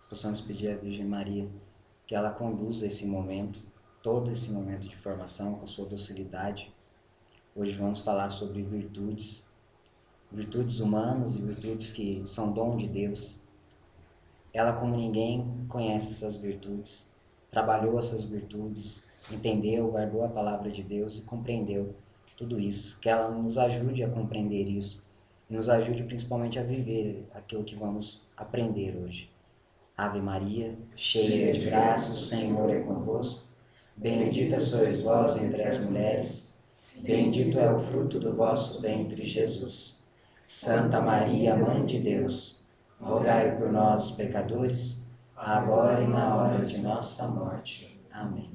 possamos pedir à Virgem Maria que ela conduza esse momento, todo esse momento de formação com a sua docilidade. Hoje vamos falar sobre virtudes humanas e virtudes que são dom de Deus. Ela, como ninguém, conhece essas virtudes, trabalhou essas virtudes, entendeu, guardou a palavra de Deus e compreendeu tudo isso. Que ela nos ajude a compreender isso e nos ajude principalmente a viver aquilo que vamos aprender hoje. Ave Maria, cheia de graça, o Senhor é convosco. Bendita sois vós entre as mulheres, bendito é o fruto do vosso ventre, Jesus. Santa Maria, Mãe de Deus, rogai por nós, pecadores, agora e na hora de nossa morte. Amém.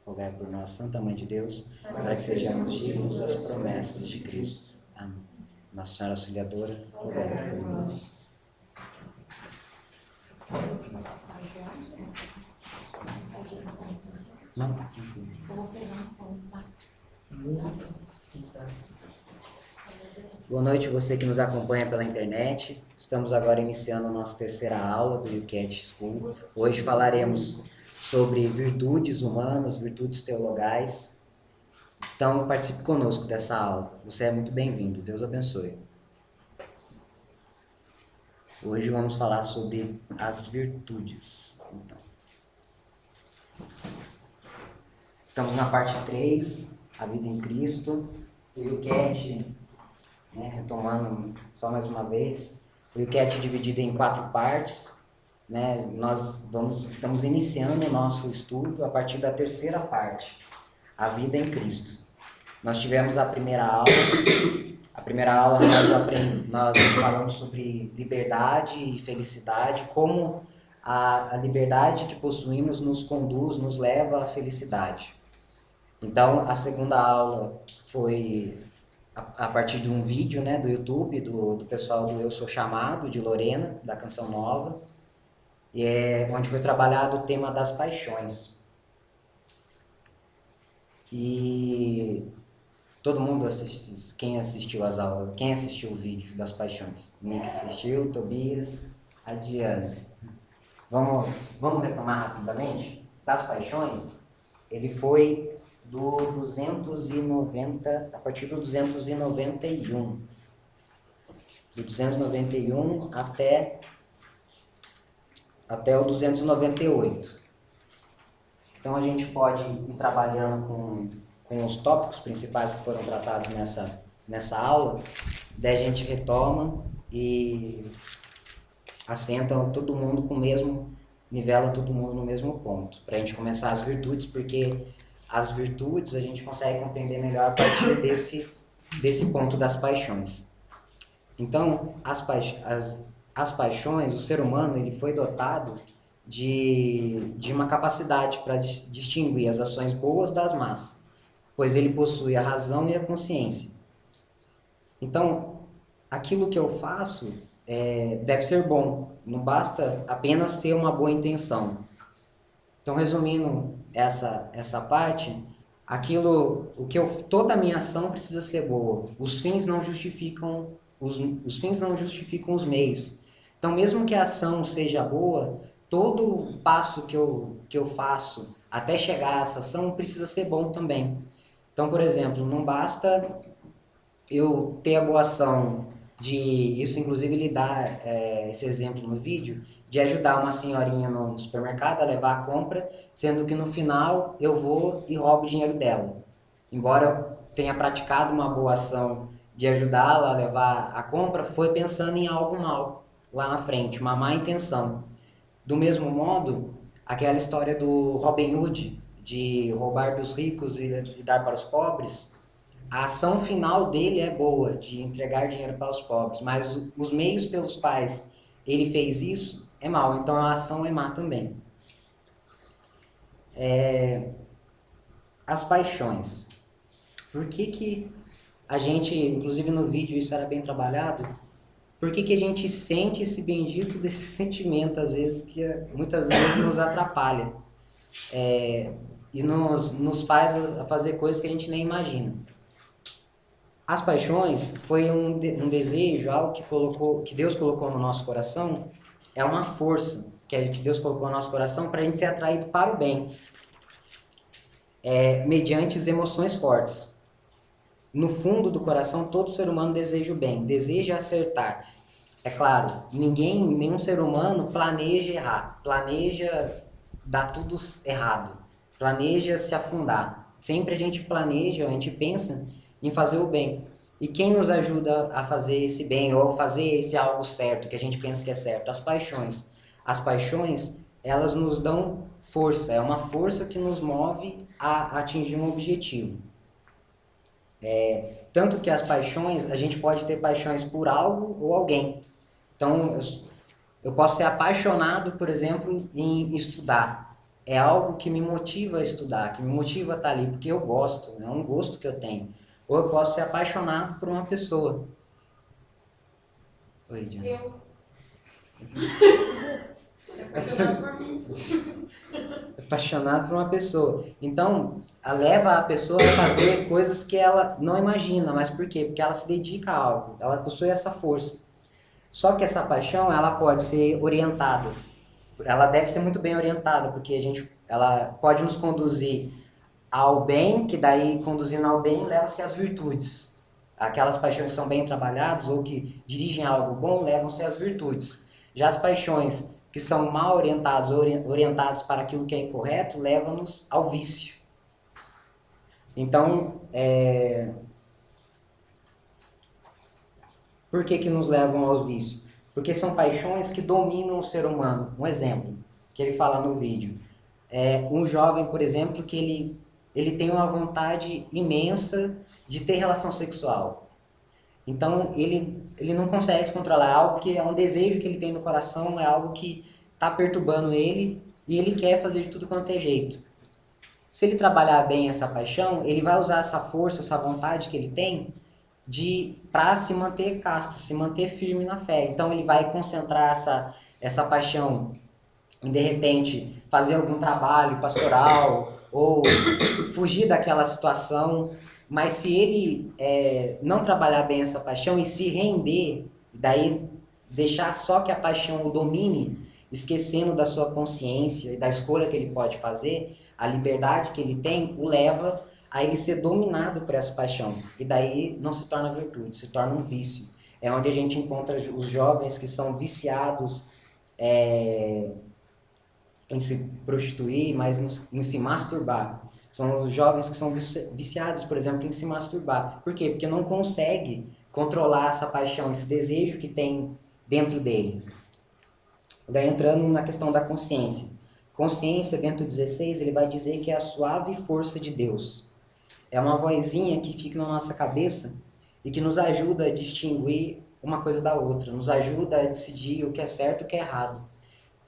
Rogai por nós, Santa Mãe de Deus, para que sejamos dignos das promessas de Cristo. Amém. Nossa Senhora Auxiliadora, rogai por nós. Não, Boa noite você que nos acompanha pela internet. Estamos agora iniciando a nossa terceira aula do YouCat School. Hoje falaremos sobre virtudes humanas, virtudes teologais. Então participe conosco dessa aula. Você é muito bem-vindo. Deus abençoe. Hoje vamos falar sobre as virtudes. Então, estamos na parte 3, a vida em Cristo. O YouCat, retomando só mais uma vez, o YouCat é dividido em 4 partes. Estamos iniciando o nosso estudo a partir da terceira parte, a vida em Cristo. Nós tivemos a primeira aula. A primeira aula nós falamos sobre liberdade e felicidade, como a liberdade que possuímos nos conduz, nos leva à felicidade. Então, a segunda aula foi a partir de um vídeo do YouTube, do pessoal do Eu Sou Chamado, de Lorena, da Canção Nova, onde foi trabalhado o tema das paixões. E todo mundo assistiu, quem assistiu as aulas, quem assistiu o vídeo das paixões? Nick assistiu, Tobias, a Diane. Vamos retomar rapidamente? Das paixões, ele foi do 290, a partir do 291. Do 291 até o 298. Então a gente pode ir trabalhando com os tópicos principais que foram tratados nessa aula, daí a gente retoma e assenta todo mundo com o mesmo, nivela todo mundo no mesmo ponto, para a gente começar as virtudes, porque as virtudes a gente consegue compreender melhor a partir desse ponto das paixões. Então, as paixões, o ser humano ele foi dotado de uma capacidade para distinguir as ações boas das más, pois ele possui a razão e a consciência. Então, aquilo que eu faço deve ser bom, não basta apenas ter uma boa intenção. Então, resumindo essa parte, toda a minha ação precisa ser boa. Os fins não justificam os meios. Então, mesmo que a ação seja boa, todo passo que eu faço até chegar a essa ação precisa ser bom também. Então, por exemplo, não basta eu ter a boa ação isso inclusive ele dá esse exemplo no vídeo, de ajudar uma senhorinha no supermercado a levar a compra, sendo que no final eu vou e roubo o dinheiro dela. Embora eu tenha praticado uma boa ação de ajudá-la a levar a compra, foi pensando em algo mal lá na frente, uma má intenção. Do mesmo modo, aquela história do Robin Hood, de roubar dos ricos e dar para os pobres, a ação final dele é boa, de entregar dinheiro para os pobres, mas os meios pelos quais ele fez isso é mal, então a ação é má também. As paixões. Por que a gente, inclusive no vídeo isso era bem trabalhado, por que a gente sente esse bendito desse sentimento, às vezes, que muitas vezes nos atrapalha e nos faz fazer coisas que a gente nem imagina. As paixões foi um desejo, algo que Deus colocou no nosso coração, é uma força. que Deus colocou no nosso coração para a gente ser atraído para o bem, mediante as emoções fortes. No fundo do coração, todo ser humano deseja o bem, deseja acertar. É claro, nenhum ser humano planeja errar, planeja dar tudo errado, planeja se afundar. Sempre a gente planeja, a gente pensa em fazer o bem. E quem nos ajuda a fazer esse bem ou fazer esse algo certo, que a gente pensa que é certo? As paixões. As paixões, elas nos dão força, é uma força que nos move a atingir um objetivo. Tanto que as paixões, a gente pode ter paixões por algo ou alguém. Então, eu posso ser apaixonado, por exemplo, em estudar. É algo que me motiva a estudar, que me motiva a estar ali, porque eu gosto, é um gosto que eu tenho. Ou eu posso ser apaixonado por uma pessoa. Oi, Diana. Eu. Apaixonado por mim. Apaixonado por uma pessoa. Então, leva a pessoa a fazer coisas que ela não imagina. Mas por quê? Porque ela se dedica a algo. Ela possui essa força. Só que essa paixão, ela pode ser orientada. Ela deve ser muito bem orientada, porque ela pode nos conduzir ao bem, que daí, conduzindo ao bem, leva-se às virtudes. Aquelas paixões que são bem trabalhadas ou que dirigem a algo bom, levam-se às virtudes. Já as paixões que são mal orientadas, orientadas para aquilo que é incorreto, levam-nos ao vício. Então, por que nos levam ao vício? Porque são paixões que dominam o ser humano. Um exemplo, que ele fala no vídeo. Um jovem, por exemplo, que ele tem uma vontade imensa de ter relação sexual. Então, ele não consegue se controlar. É algo que é um desejo que ele tem no coração, é algo que está perturbando ele e ele quer fazer de tudo quanto é jeito. Se ele trabalhar bem essa paixão, ele vai usar essa força, essa vontade que ele tem para se manter casto, se manter firme na fé. Então, ele vai concentrar essa paixão em, de repente, fazer algum trabalho pastoral ou fugir daquela situação. Mas se ele não trabalhar bem essa paixão e se render, daí deixar só que a paixão o domine, esquecendo da sua consciência e da escolha que ele pode fazer, a liberdade que ele tem o leva a ele ser dominado por essa paixão. E daí não se torna virtude, se torna um vício. É onde a gente encontra os jovens que são viciados em se prostituir, mas em se masturbar. São os jovens que são viciados, por exemplo, em se masturbar. Por quê? Porque não consegue controlar essa paixão, esse desejo que tem dentro dele. Daí entrando na questão da consciência. Consciência, Bento XVI, ele vai dizer que é a suave força de Deus. É uma vozinha que fica na nossa cabeça e que nos ajuda a distinguir uma coisa da outra, nos ajuda a decidir o que é certo e o que é errado.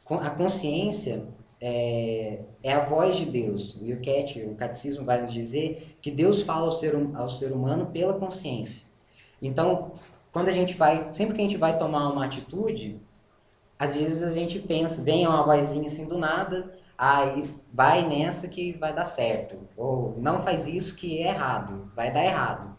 A consciência é a voz de Deus. O catecismo vai nos dizer que Deus fala ao ser humano pela consciência. Então, sempre que a gente vai tomar uma atitude, às vezes a gente pensa, vem uma vozinha assim do nada, aí vai nessa que vai dar certo. Ou não faz isso que é errado, vai dar errado.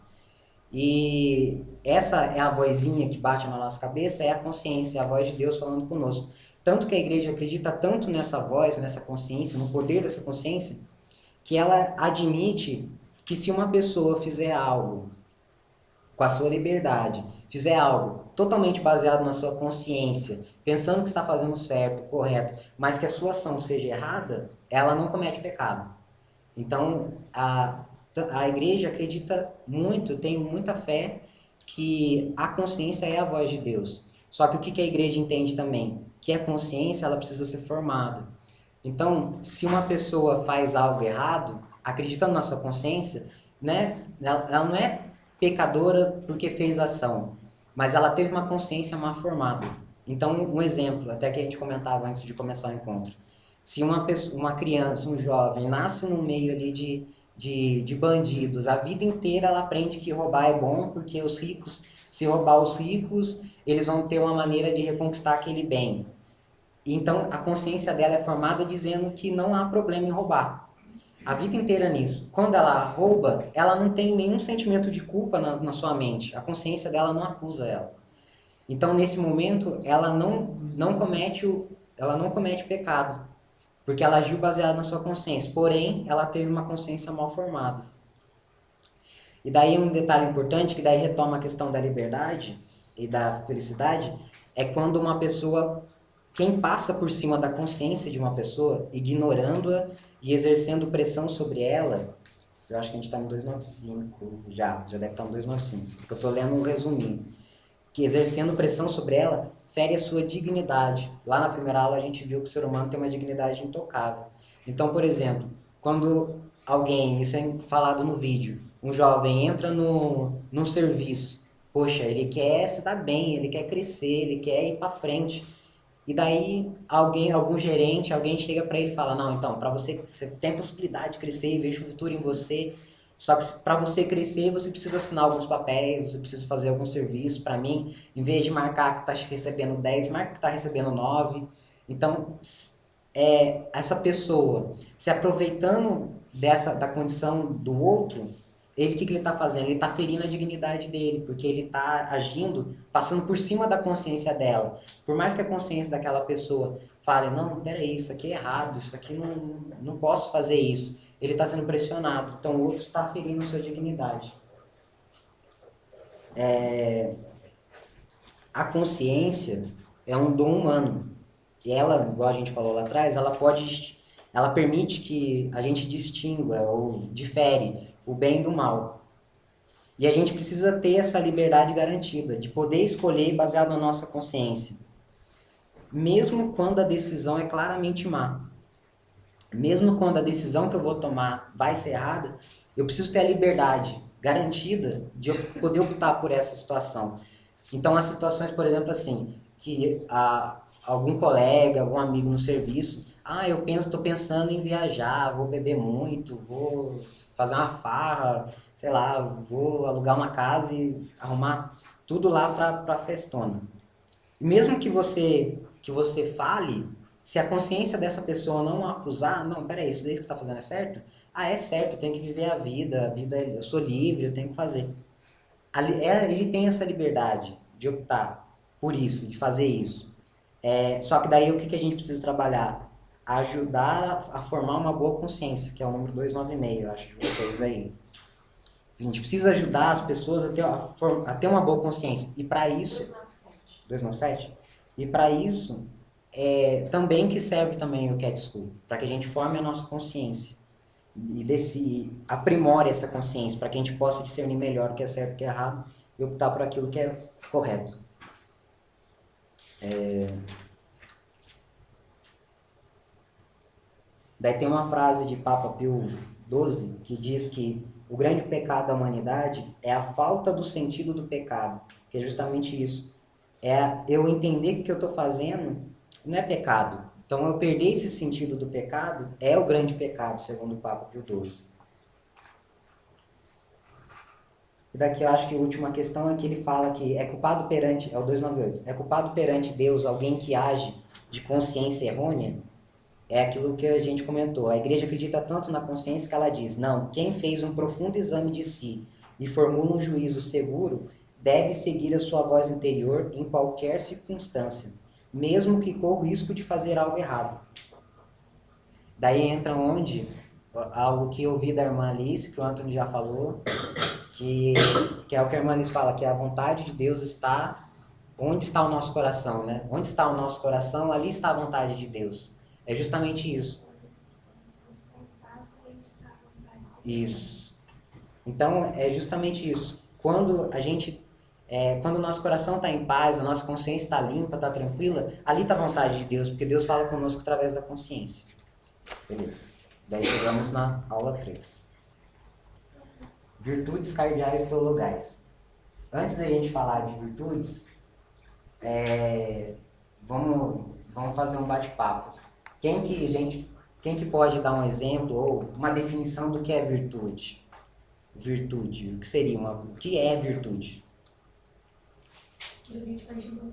E essa é a vozinha que bate na nossa cabeça, é a consciência, é a voz de Deus falando conosco. Tanto que a igreja acredita tanto nessa voz, nessa consciência, no poder dessa consciência, que ela admite que se uma pessoa fizer algo com a sua liberdade, fizer algo totalmente baseado na sua consciência, pensando que está fazendo certo, correto, mas que a sua ação seja errada, ela não comete pecado. Então, a igreja acredita muito, tem muita fé que a consciência é a voz de Deus. Só que o que a igreja entende também? Que a consciência ela precisa ser formada. Então, se uma pessoa faz algo errado, acreditando na sua consciência, né, ela não é pecadora porque fez ação, mas ela teve uma consciência mal formada. Então, um exemplo, até que a gente comentava antes de começar o encontro. Se uma criança, um jovem, nasce no meio ali de bandidos, a vida inteira ela aprende que roubar é bom, porque os ricos, se roubar os ricos, eles vão ter uma maneira de reconquistar aquele bem. Então, a consciência dela é formada dizendo que não há problema em roubar. A vida inteira nisso. Quando ela rouba, ela não tem nenhum sentimento de culpa na sua mente. A consciência dela não acusa ela. Então, nesse momento, ela não comete ela não comete pecado, porque ela agiu baseada na sua consciência, porém, ela teve uma consciência mal formada. E daí um detalhe importante, que daí retoma a questão da liberdade e da felicidade, é quando uma pessoa, quem passa por cima da consciência de uma pessoa, ignorando-a e exercendo pressão sobre ela, eu acho que a gente está no 295, já deve estar no 295, porque eu estou lendo um resuminho, que exercendo pressão sobre ela, fere a sua dignidade. Lá na primeira aula a gente viu que o ser humano tem uma dignidade intocável. Então, por exemplo, quando alguém, isso é falado no vídeo, um jovem entra num serviço, poxa, ele quer se dar bem, ele quer crescer, ele quer ir para frente. E daí algum gerente, alguém chega para ele e fala, não, então, para você tem a possibilidade de crescer e vejo o futuro em você, só que para você crescer, você precisa assinar alguns papéis, você precisa fazer algum serviço para mim, em vez de marcar que está recebendo 10, marca que está recebendo 9. Então, essa pessoa se aproveitando da condição do outro, ele, o que ele está fazendo? Ele está ferindo a dignidade dele, porque ele está agindo, passando por cima da consciência dela. Por mais que a consciência daquela pessoa fale, não, peraí, isso aqui é errado, isso aqui não posso fazer isso. Ele está sendo pressionado, então o outro está ferindo a sua dignidade. A consciência é um dom humano. E ela, igual a gente falou lá atrás, ela permite que a gente distingua ou difere o bem do mal. E a gente precisa ter essa liberdade garantida, de poder escolher baseado na nossa consciência. Mesmo quando a decisão é claramente má. Mesmo quando a decisão que eu vou tomar vai ser errada, eu preciso ter a liberdade garantida de eu poder optar por essa situação. Então, as situações, por exemplo, assim, que algum colega, algum amigo no serviço, eu estou pensando em viajar, vou beber muito, vou fazer uma farra, sei lá, vou alugar uma casa e arrumar tudo lá para festona. E mesmo que você fale, se a consciência dessa pessoa não acusar, não, peraí, isso daí que você está fazendo é certo? É certo, eu tenho que viver a vida, eu sou livre, eu tenho que fazer. Ele tem essa liberdade de optar por isso, de fazer isso. Só que daí o que a gente precisa trabalhar? Ajudar a formar uma boa consciência, que é o número 296, eu acho, de vocês aí. A gente precisa ajudar as pessoas a ter uma boa consciência. E para isso... 297? E para isso, também que serve também o Cat School, para que a gente forme a nossa consciência e aprimore essa consciência, para que a gente possa discernir melhor o que é certo e o que é errado e optar por aquilo que é correto. Daí tem uma frase de Papa Pio XII que diz que o grande pecado da humanidade é a falta do sentido do pecado, que é justamente isso. Eu entender que o que eu estou fazendo não é pecado. Então, eu perder esse sentido do pecado é o grande pecado, segundo o Papa Pio XII. E daqui eu acho que a última questão é que ele fala que é culpado perante, é o 298, é culpado perante Deus alguém que age de consciência errônea? É aquilo que a gente comentou. A igreja acredita tanto na consciência que ela diz, não, quem fez um profundo exame de si e formula um juízo seguro, deve seguir a sua voz interior em qualquer circunstância, mesmo que corra o risco de fazer algo errado. Daí entra onde? Algo que eu ouvi da irmã Alice, que o Antônio já falou, que é o que a irmã Alice fala, que a vontade de Deus está onde está o nosso coração, né? Onde está o nosso coração, ali está a vontade de Deus. É justamente isso. Isso. Então, é justamente isso. Quando o nosso coração está em paz, a nossa consciência está limpa, está tranquila, ali está a vontade de Deus, porque Deus fala conosco através da consciência. Beleza. Daí chegamos na aula 3. Virtudes cardeais teologais. Antes da gente falar de virtudes, vamos fazer um bate-papo. Quem que pode dar um exemplo ou uma definição do que é virtude? Virtude, o que seria o que é virtude? Aquilo que a gente faz de bom.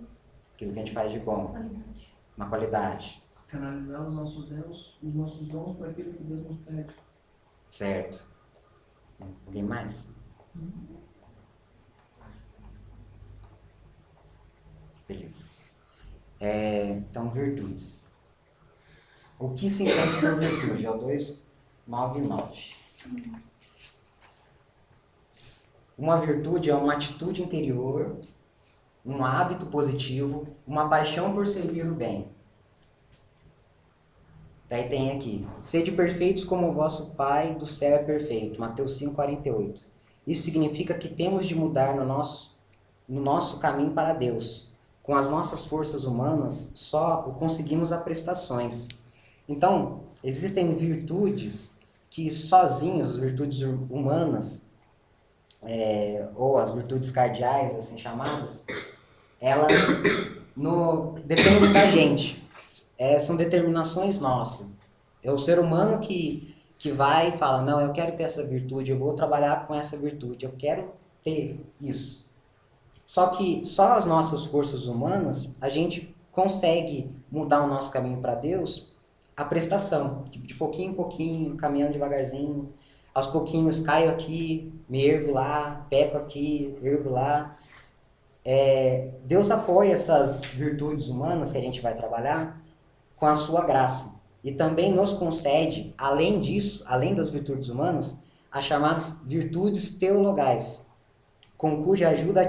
Aquilo que a gente faz de bom. Qualidade. Uma qualidade. Canalizar os nossos dons para aquilo que Deus nos pede. Certo. Alguém mais? Beleza. Então, virtudes. O que se entende por virtude? É o 299. Uma virtude é uma atitude interior, um hábito positivo, uma paixão por servir o bem. Daí tem aqui, sede perfeitos como o vosso Pai do céu é perfeito, Mateus 5,48. Isso significa que temos de mudar no nosso caminho para Deus. Com as nossas forças humanas, só o conseguimos a prestações. Então, existem virtudes que sozinhos, as virtudes humanas, ou as virtudes cardeais, assim chamadas, elas dependem da gente. São determinações nossas. É o ser humano que vai e fala, não, eu quero ter essa virtude, eu vou trabalhar com essa virtude, eu quero ter isso. Só que só as nossas forças humanas, a gente consegue mudar o nosso caminho para Deus, a prestação, de pouquinho em pouquinho, caminhando devagarzinho, aos pouquinhos caio aqui, me ergo lá, peco aqui, ergo lá. Deus apoia essas virtudes humanas que a gente vai trabalhar com a sua graça. E também nos concede, além disso, além das virtudes humanas, as chamadas virtudes teologais, com cuja ajuda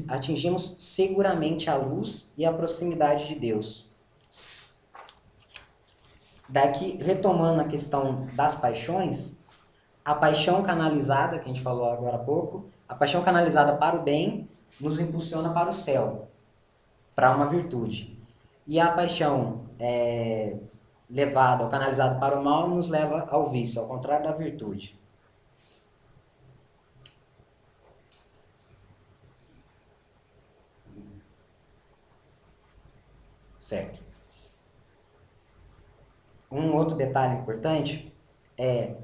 atingimos seguramente a luz e a proximidade de Deus. Daqui, retomando a questão das paixões, a paixão canalizada, que a gente falou agora há pouco, a paixão canalizada para o bem nos impulsiona para o céu, para uma virtude. E a paixão levada ou canalizada para o mal nos leva ao vício, ao contrário da virtude. Certo. Um outro detalhe importante é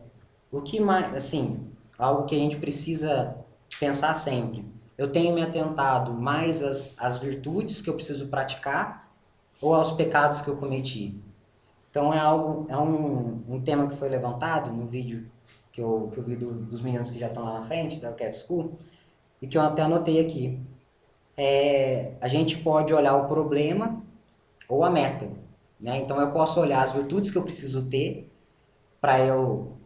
o que mais, assim, algo que a gente precisa pensar sempre. Eu tenho me atentado mais às virtudes que eu preciso praticar ou aos pecados que eu cometi? Então é um tema que foi levantado no vídeo que eu vi dos meninos que já estão lá na frente, da Cat School, e que eu até anotei aqui. A gente pode olhar o problema ou a meta, né? Então eu posso olhar as virtudes que eu preciso ter para eu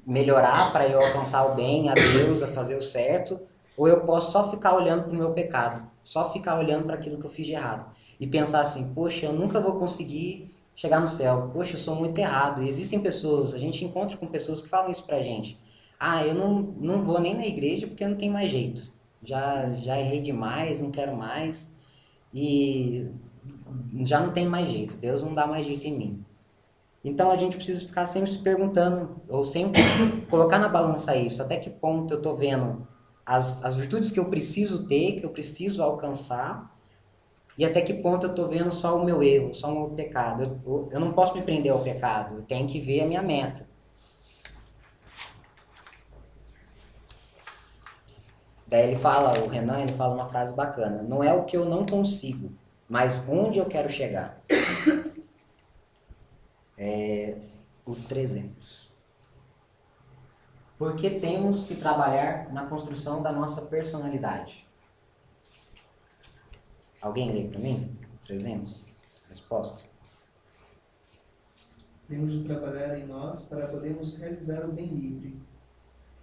melhorar, para eu alcançar o bem, a Deus, a fazer o certo, ou eu posso só ficar olhando para o meu pecado, só ficar olhando para aquilo que eu fiz de errado e pensar assim, poxa, eu nunca vou conseguir chegar no céu, poxa, eu sou muito errado. E existem pessoas, a gente encontra com pessoas que falam isso pra gente. Eu não vou nem na igreja porque não tem mais jeito. Já errei demais, não quero mais. E já não tem mais jeito, Deus não dá mais jeito em mim. Então a gente precisa ficar sempre se perguntando, ou sempre colocar na balança isso, até que ponto eu estou vendo as virtudes que eu preciso ter, que eu preciso alcançar, e até que ponto eu estou vendo só o meu erro, só o meu pecado. Eu não posso me prender ao pecado, eu tenho que ver a minha meta. Daí o Renan, ele fala uma frase bacana, não é o que eu não consigo, mas onde eu quero chegar. O 300. Porque temos que trabalhar na construção da nossa personalidade. Alguém lê para mim? 300? Resposta. Temos de trabalhar em nós para podermos realizar o bem livre,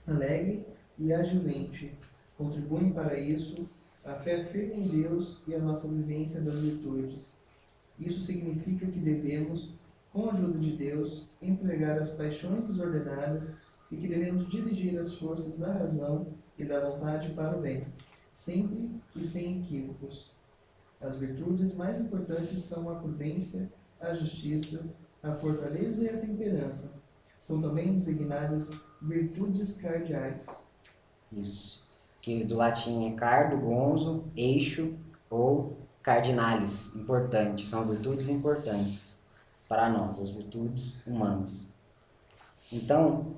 alegre e agilmente. Contribuem para isso a fé firme em Deus e a nossa vivência das virtudes. Isso significa que devemos, com a ajuda de Deus, entregar as paixões desordenadas e que devemos dirigir as forças da razão e da vontade para o bem, sempre e sem equívocos. As virtudes mais importantes são a prudência, a justiça, a fortaleza e a temperança. São também designadas virtudes cardeais. Isso. Que do latim é cardo, gonzo, eixo ou cardinalis, importante. São virtudes importantes para nós, as virtudes humanas. Então,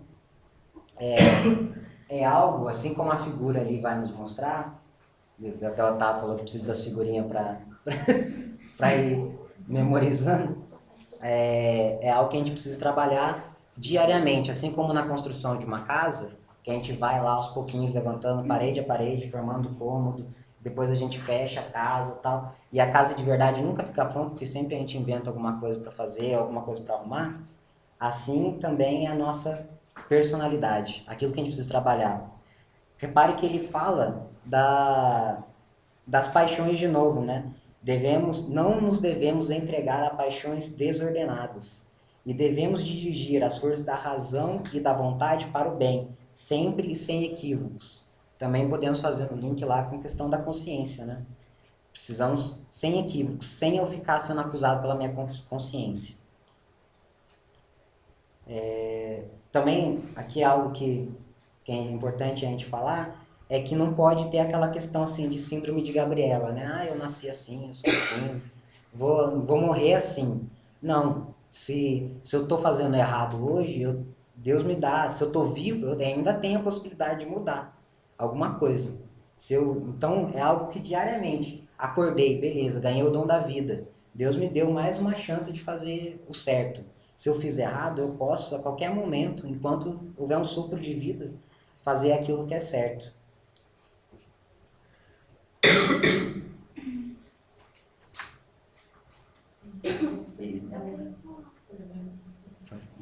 é algo, assim como a figura ali vai nos mostrar, ela estava falando que precisa das figurinhas para ir memorizando, é algo que a gente precisa trabalhar diariamente, assim como na construção de uma casa, que a gente vai lá aos pouquinhos levantando parede a parede, formando cômodo, depois a gente fecha a casa e tal, e a casa de verdade nunca fica pronta, porque sempre a gente inventa alguma coisa para fazer, alguma coisa para arrumar, assim também é a nossa personalidade, aquilo que a gente precisa trabalhar. Repare que ele fala das paixões de novo, né? Não nos devemos entregar a paixões desordenadas e devemos dirigir as forças da razão e da vontade para o bem, sempre e sem equívocos. Também podemos fazer um link lá com a questão da consciência, né? Precisamos sem equívocos, sem eu ficar sendo acusado pela minha consciência. Também, aqui é algo que é importante a gente falar, é que não pode ter aquela questão assim de síndrome de Gabriela, né? Ah, eu nasci assim, eu sou assim, vou morrer assim. Não, se eu estou fazendo errado hoje, Deus me dá, se eu estou vivo, eu ainda tenho a possibilidade de mudar alguma coisa. Então, é algo que diariamente, acordei, beleza, ganhei o dom da vida. Deus me deu mais uma chance de fazer o certo. Se eu fiz errado, eu posso, a qualquer momento, enquanto houver um sopro de vida, fazer aquilo que é certo.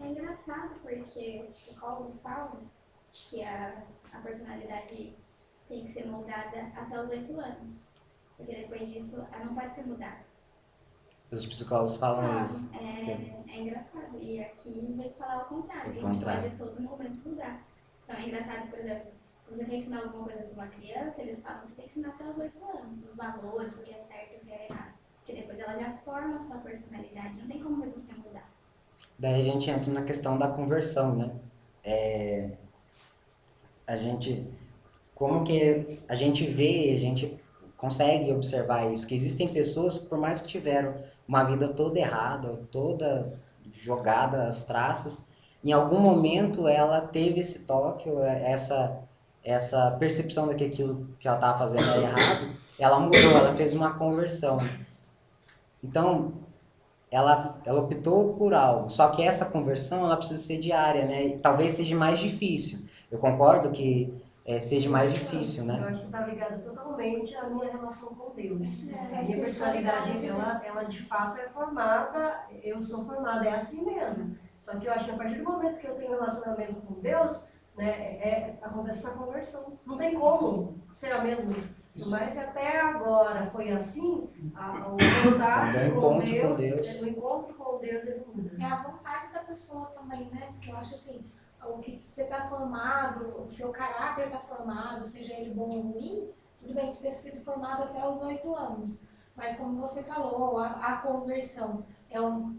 É engraçado porque os psicólogos falam que a personalidade tem que ser moldada até os 8 anos. Porque depois disso, ela não pode ser mudada. Os psicólogos falam isso. É engraçado. E aqui vai falar o contrário, que a gente pode a todo momento mudar. Então é engraçado, por exemplo, se você quer ensinar alguma coisa para uma criança, eles falam que você tem que ensinar até os 8 anos. Os valores, o que é certo e o que é errado. Porque depois ela já forma a sua personalidade. Não tem como mais você mudar. Daí a gente entra na questão da conversão, né? Como que a gente vê, a gente consegue observar isso, que existem pessoas que por mais que tiveram uma vida toda errada, toda jogada às traças, em algum momento ela teve esse toque, ou essa percepção de que aquilo que ela estava fazendo era errado, ela mudou, ela fez uma conversão. Então, ela optou por algo, só que essa conversão ela precisa ser diária, né? E talvez seja mais difícil. Eu concordo que seja mais difícil, né? Eu acho que está ligado totalmente à minha relação com Deus. É, A minha personalidade, ela de fato é formada, eu sou formada, é assim mesmo. Só que eu acho que a partir do momento que eu tenho um relacionamento com Deus, né, acontece essa conversão. Não tem como ser a mesma. Por mais que até agora foi assim, o contato com Deus, o encontro com Deus, ele muda. É a vontade da pessoa também, né? Porque eu acho assim, o que você está formado, o seu caráter está formado, seja ele bom ou ruim, tudo bem ter sido formado até os 8 anos. Mas como você falou, a conversão,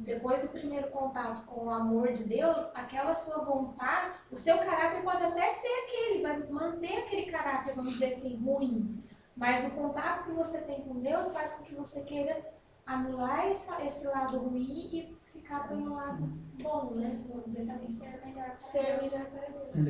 depois do primeiro contato com o amor de Deus, aquela sua vontade, o seu caráter pode até ser aquele, vai manter aquele caráter, vamos dizer assim, ruim. Mas o contato que você tem com Deus faz com que você queira anular esse lado ruim e ficar pelo lado bom, né? Vamos dizer assim, ser melhor para Deus.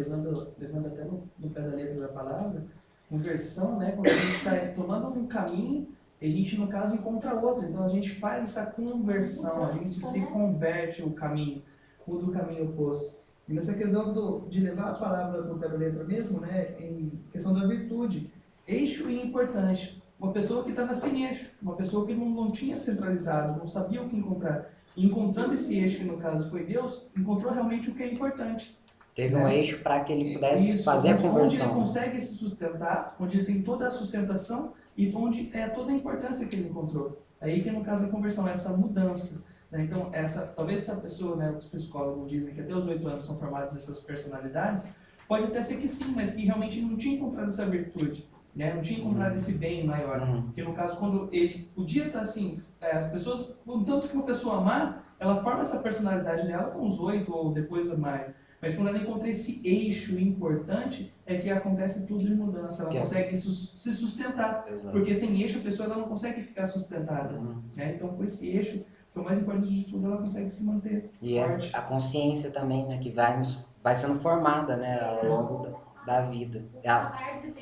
Levando até no pé da letra da palavra, conversão, né? Quando a gente está tomando um caminho, e a gente, no caso, encontra outro. Então a gente faz essa conversão, a gente se converte o caminho, muda o caminho oposto. E nessa questão de levar a palavra do pé da letra mesmo, né? Em questão da virtude, eixo e importante. Uma pessoa que estava sem eixo, uma pessoa que não tinha centralizado, não sabia o que encontrar. E encontrando esse eixo, que no caso foi Deus, encontrou realmente o que é importante. Teve um eixo para que ele pudesse fazer a conversão. Onde ele consegue se sustentar, onde ele tem toda a sustentação e onde é toda a importância que ele encontrou. Aí que no caso a conversão, essa mudança. Né? Então, talvez essa pessoa, né, os psicólogos dizem que até os 8 anos são formadas essas personalidades, pode até ser que sim, mas que realmente não tinha encontrado essa virtude. Né? Não tinha encontrado esse bem maior. Porque no caso, quando ele podia estar assim, as pessoas, tanto que uma pessoa amar, ela forma essa personalidade dela com os 8 ou depois ou mais. Mas quando ela encontra esse eixo importante, é que acontece tudo de mudança. Ela consegue se sustentar. Exato. Porque sem eixo a pessoa ela não consegue ficar sustentada. Né? Então com esse eixo, que é o mais importante de tudo, ela consegue se manter forte. A consciência também, né, que vai sendo formada, né, ao longo da vida,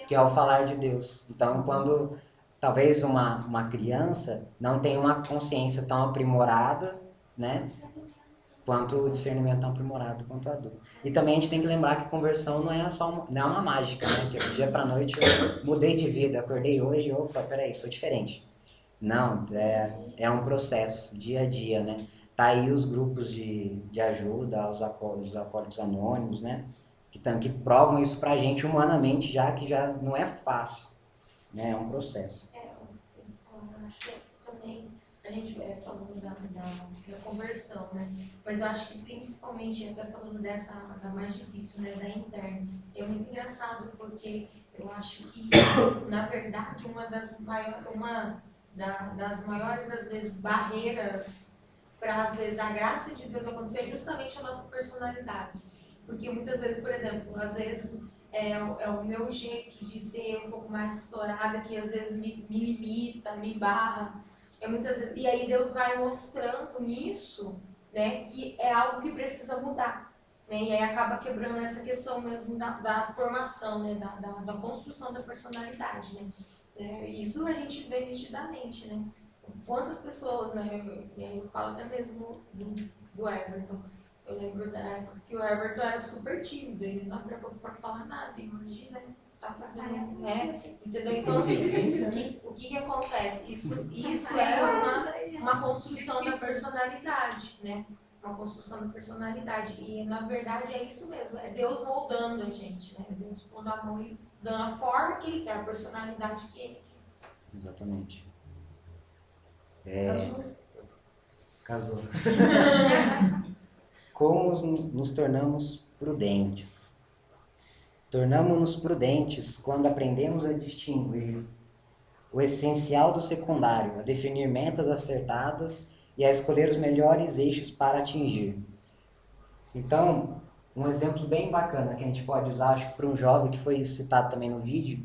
que é o falar de Deus. Então, quando talvez uma criança não tenha uma consciência tão aprimorada, né, quanto o discernimento tão aprimorado quanto o adulto. E também a gente tem que lembrar que conversão não é só não é uma mágica, né? Que do dia para noite eu mudei de vida, acordei hoje, opa, peraí, sou diferente. Não, é um processo, dia a dia, né? Tá aí os grupos de ajuda, os alcoólicos anônimos, né? Que provam isso pra gente humanamente, já que já não é fácil, né? É um processo. Eu acho que também a gente falando da conversão, né? Mas eu acho que principalmente, até falando dessa, da mais difícil, né? Da interna, é muito engraçado porque eu acho que, na verdade, uma das maiores, às vezes, barreiras para, às vezes, a graça de Deus acontecer é justamente a nossa personalidade. Porque muitas vezes, por exemplo, às vezes é o meu jeito de ser um pouco mais estourada que às vezes me limita, me barra. Muitas vezes, e aí Deus vai mostrando nisso, né, que é algo que precisa mudar. Né, e aí acaba quebrando essa questão mesmo da formação, né, da construção da personalidade. Né. Isso a gente vê nitidamente. Né. Quantas pessoas, né, eu falo até mesmo do Everton. Eu lembro da época que o Everton era super tímido, ele não abria a boca para falar nada, e hoje, né, tá fazendo, né, entendeu? Então, assim, o que acontece? Isso é uma construção da personalidade, né, uma construção da personalidade, e na verdade é isso mesmo, é Deus moldando a gente, né, Deus pondo a mão e dando a forma que Ele quer, a personalidade que Ele quer. Exatamente. Casou. Como nos tornamos prudentes? Tornamos-nos prudentes quando aprendemos a distinguir o essencial do secundário, a definir metas acertadas e a escolher os melhores eixos para atingir. Então, um exemplo bem bacana que a gente pode usar, acho que para um jovem, que foi citado também no vídeo,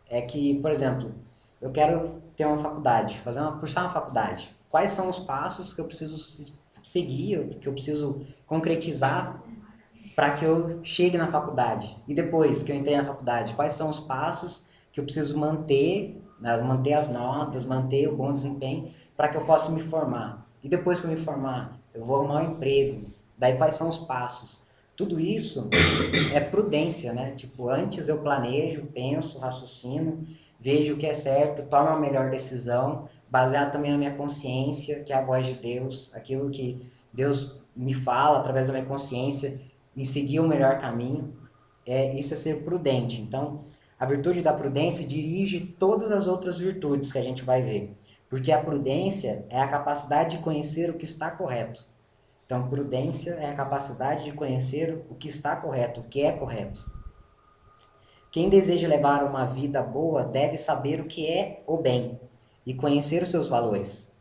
é que, por exemplo, eu quero ter uma faculdade, cursar uma faculdade. Quais são os passos que eu preciso seguir, que eu preciso concretizar para que eu chegue na faculdade? E depois que eu entrei na faculdade, quais são os passos que eu preciso manter as notas, manter o bom desempenho para que eu possa me formar? E depois que eu me formar, eu vou arrumar um emprego. Daí quais são os passos? Tudo isso é prudência, né? Tipo, antes eu planejo, penso, raciocino, vejo o que é certo, tomo a melhor decisão, baseado também na minha consciência, que é a voz de Deus, aquilo que Deus me fala através da minha consciência, em seguir o melhor caminho. Isso é ser prudente. Então, a virtude da prudência dirige todas as outras virtudes que a gente vai ver. Porque a prudência é a capacidade de conhecer o que está correto. Então, prudência é a capacidade de conhecer o que está correto, o que é correto. Quem deseja levar uma vida boa deve saber o que é o bem e conhecer os seus valores.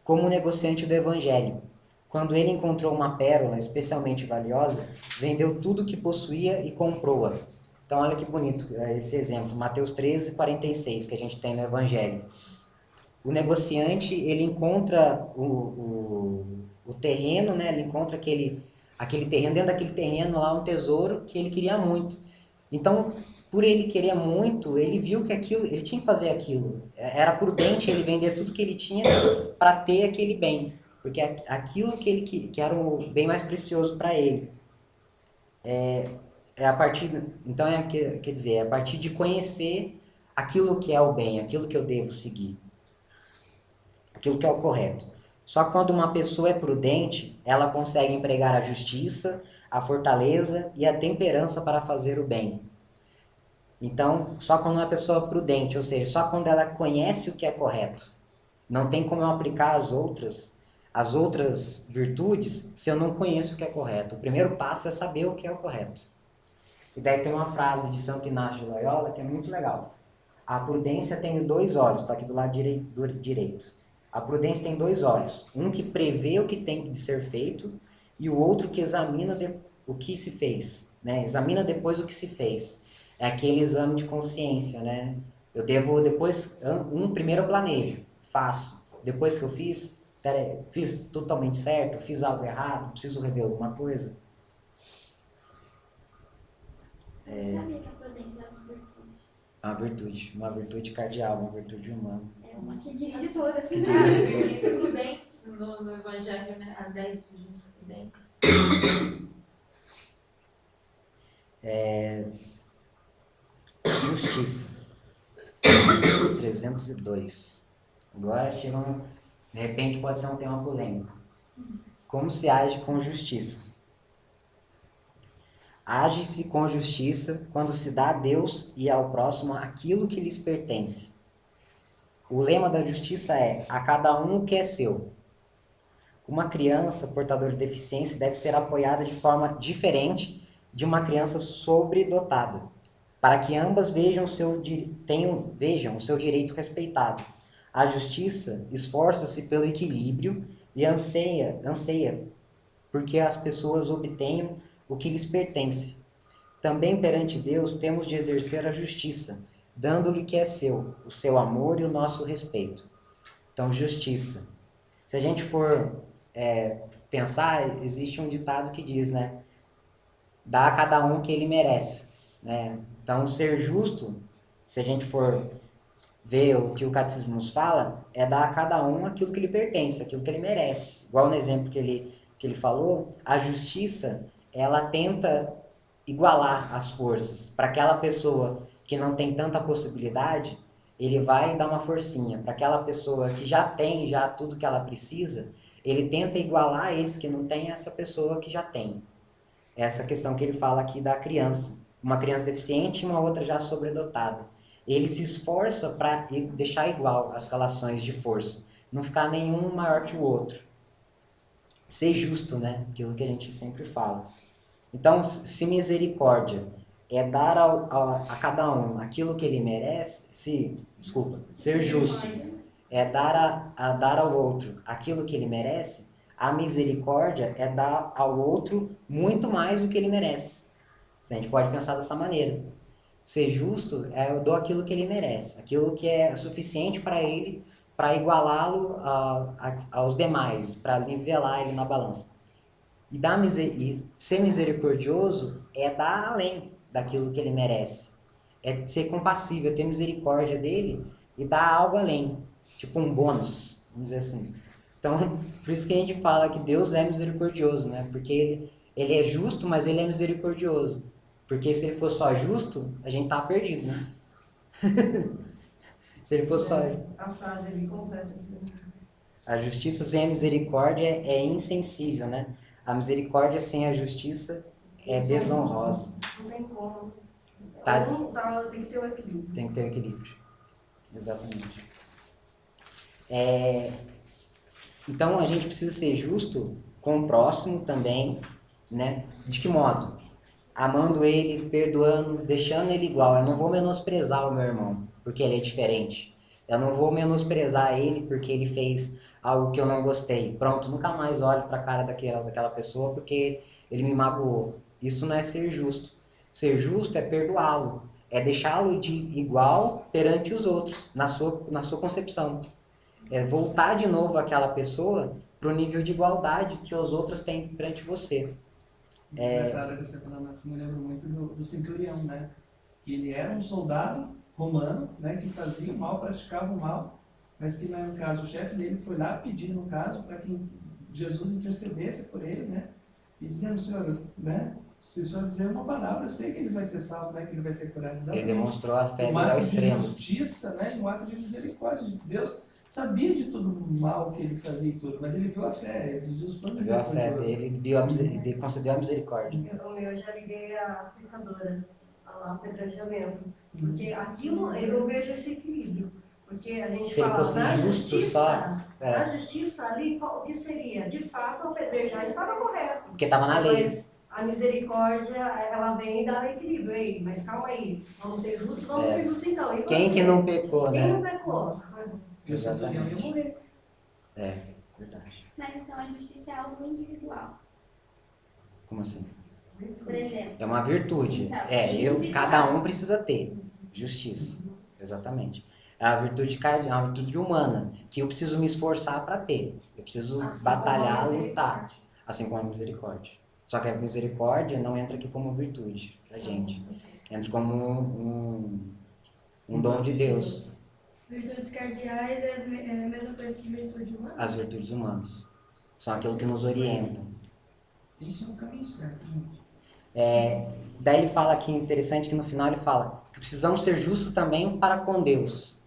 Como o negociante do Evangelho, quando ele encontrou uma pérola especialmente valiosa, vendeu tudo o que possuía e comprou-a. Então, olha que bonito esse exemplo, Mateus 13:46, que a gente tem no Evangelho. O negociante, ele encontra o terreno, né? Ele encontra aquele terreno, dentro daquele terreno lá, um tesouro que ele queria muito. Então, por ele querer muito, ele viu que ele tinha que fazer aquilo. Era prudente ele vender tudo que ele tinha para ter aquele bem, porque aquilo que era o bem mais precioso para ele. Então, quer dizer, é a partir de conhecer aquilo que é o bem, aquilo que eu devo seguir, aquilo que é o correto. Só quando uma pessoa é prudente, ela consegue empregar a justiça, a fortaleza e a temperança para fazer o bem. Então, só quando uma pessoa é prudente, ou seja, só quando ela conhece o que é correto. Não tem como eu aplicar as outras virtudes se eu não conheço o que é correto. O primeiro passo é saber o que é o correto. E daí tem uma frase de Santo Inácio de Loyola que é muito legal. A prudência tem 2 olhos, está aqui do lado direito. A prudência tem 2 olhos. Um que prevê o que tem de ser feito e o outro que examina o que se fez. Né? Examina depois o que se fez. É aquele exame de consciência, né? Eu devo depois, primeiro eu planejo, faço. Depois que eu fiz, fiz totalmente certo, fiz algo errado, preciso rever alguma coisa. Eu sabia que a prudência era uma virtude. Uma virtude cardeal, uma virtude humana. É uma que dirige todas. Os prudentes no Evangelho, né? As 10 virgens prudentes. Justiça. 302. Agora chega de repente pode ser um tema polêmico. Como se age com justiça? Age-se com justiça quando se dá a Deus e ao próximo aquilo que lhes pertence. O lema da justiça é: a cada um o que é seu. Uma criança portadora de deficiência deve ser apoiada de forma diferente de uma criança sobredotada, para que ambas vejam o seu direito respeitado. A justiça esforça-se pelo equilíbrio e anseia porque as pessoas obtenham o que lhes pertence. Também perante Deus temos de exercer a justiça, dando-lhe o que é seu, o seu amor e o nosso respeito. Então, justiça. Se a gente for pensar, existe um ditado que diz, né? Dá a cada um o que ele merece, né? Então, ser justo, se a gente for ver o que o catecismo nos fala, é dar a cada um aquilo que lhe pertence, aquilo que ele merece. Igual no exemplo que ele falou, a justiça, ela tenta igualar as forças. Para aquela pessoa que não tem tanta possibilidade, ele vai dar uma forcinha. Para aquela pessoa que já tem tudo que ela precisa, ele tenta igualar esse que não tem essa pessoa que já tem. Essa questão que ele fala aqui da criança. Uma criança deficiente e uma outra já sobredotada. Ele se esforça para deixar igual as relações de força. Não ficar nenhum maior que o outro. Ser justo, né? Aquilo que a gente sempre fala. Então, se misericórdia é dar a cada um aquilo que ele merece, ser justo é dar ao outro aquilo que ele merece, a misericórdia é dar ao outro muito mais do que ele merece. A gente pode pensar dessa maneira. Ser justo é eu dou aquilo que ele merece, aquilo que é suficiente para ele, para igualá-lo aos demais, para nivelar ele na balança. E ser misericordioso é dar além daquilo que ele merece. É ser compassivo, é ter misericórdia dele e dar algo além, tipo um bônus, vamos dizer assim. Então, por isso que a gente fala que Deus é misericordioso, né? Porque ele é justo, mas ele é misericordioso. Porque se ele fosse só justo, a gente tá perdido, né? Se ele fosse só... A frase ali completa assim. A justiça sem a misericórdia é insensível, né? A misericórdia sem a justiça é desonrosa. Não tem como. Tem que ter o equilíbrio. Tem que ter o equilíbrio. Exatamente. Então, a gente precisa ser justo com o próximo também, né? De que modo? Amando ele, perdoando, deixando ele igual. Eu não vou menosprezar o meu irmão, porque ele é diferente. Eu não vou menosprezar ele porque ele fez algo que eu não gostei. Pronto, nunca mais olho para a cara daquela pessoa porque ele me magoou. Isso não é ser justo. Ser justo é perdoá-lo. É deixá-lo de igual perante os outros, na sua concepção. É voltar de novo aquela pessoa para o nível de igualdade que os outros têm perante você. Engraçado que você falando assim, eu lembro muito do centurião, né? Que ele era um soldado romano, né? Que fazia o mal, praticava o mal, mas que, no caso, o chefe dele foi lá pedir, no caso, para que Jesus intercedesse por ele, né? E dizendo, Senhor, né? Se o Senhor dizer uma palavra, eu sei que ele vai ser salvo, né? Que ele vai ser curado. Exatamente. Ele demonstrou a fé um ao ato extremo. de justiça, né? E um ato de misericórdia. Deus sabia de todo o mal que ele fazia e tudo, mas ele viu a fé. Jesus foi Viu a fé misericordioso. dele, ele concedeu a misericórdia. O meu, eu já liguei a pecadora ao apedrejamento. Porque aquilo, eu vejo esse equilíbrio. Porque a gente Se ele fala, fosse na justo justiça, só, na justiça ali, o que seria? De fato, apedrejar estava correto. Porque estava na lei. Mas a misericórdia, ela vem e dá equilíbrio. Ei, mas calma aí, vamos ser justos? Vamos ser justos então. E Quem você? que não pecou, Quem né? não pecou? E o centurião ia morrer. Verdade. Mas então a justiça é algo individual. Como assim? Por exemplo, É uma virtude. Então, Cada um precisa ter justiça. Exatamente. É uma virtude humana, que eu preciso me esforçar para ter. Eu preciso batalhar, lutar. Assim como a misericórdia. Só que a misericórdia não entra aqui como virtude pra gente. Entra como um dom de Deus. virtudes cardeais é a mesma coisa que virtude humana? As virtudes humanas. São aquilo que nos orientam. Isso é um caminho certo, gente. Daí ele fala aqui, interessante que no final ele fala que precisamos ser justos também para com Deus.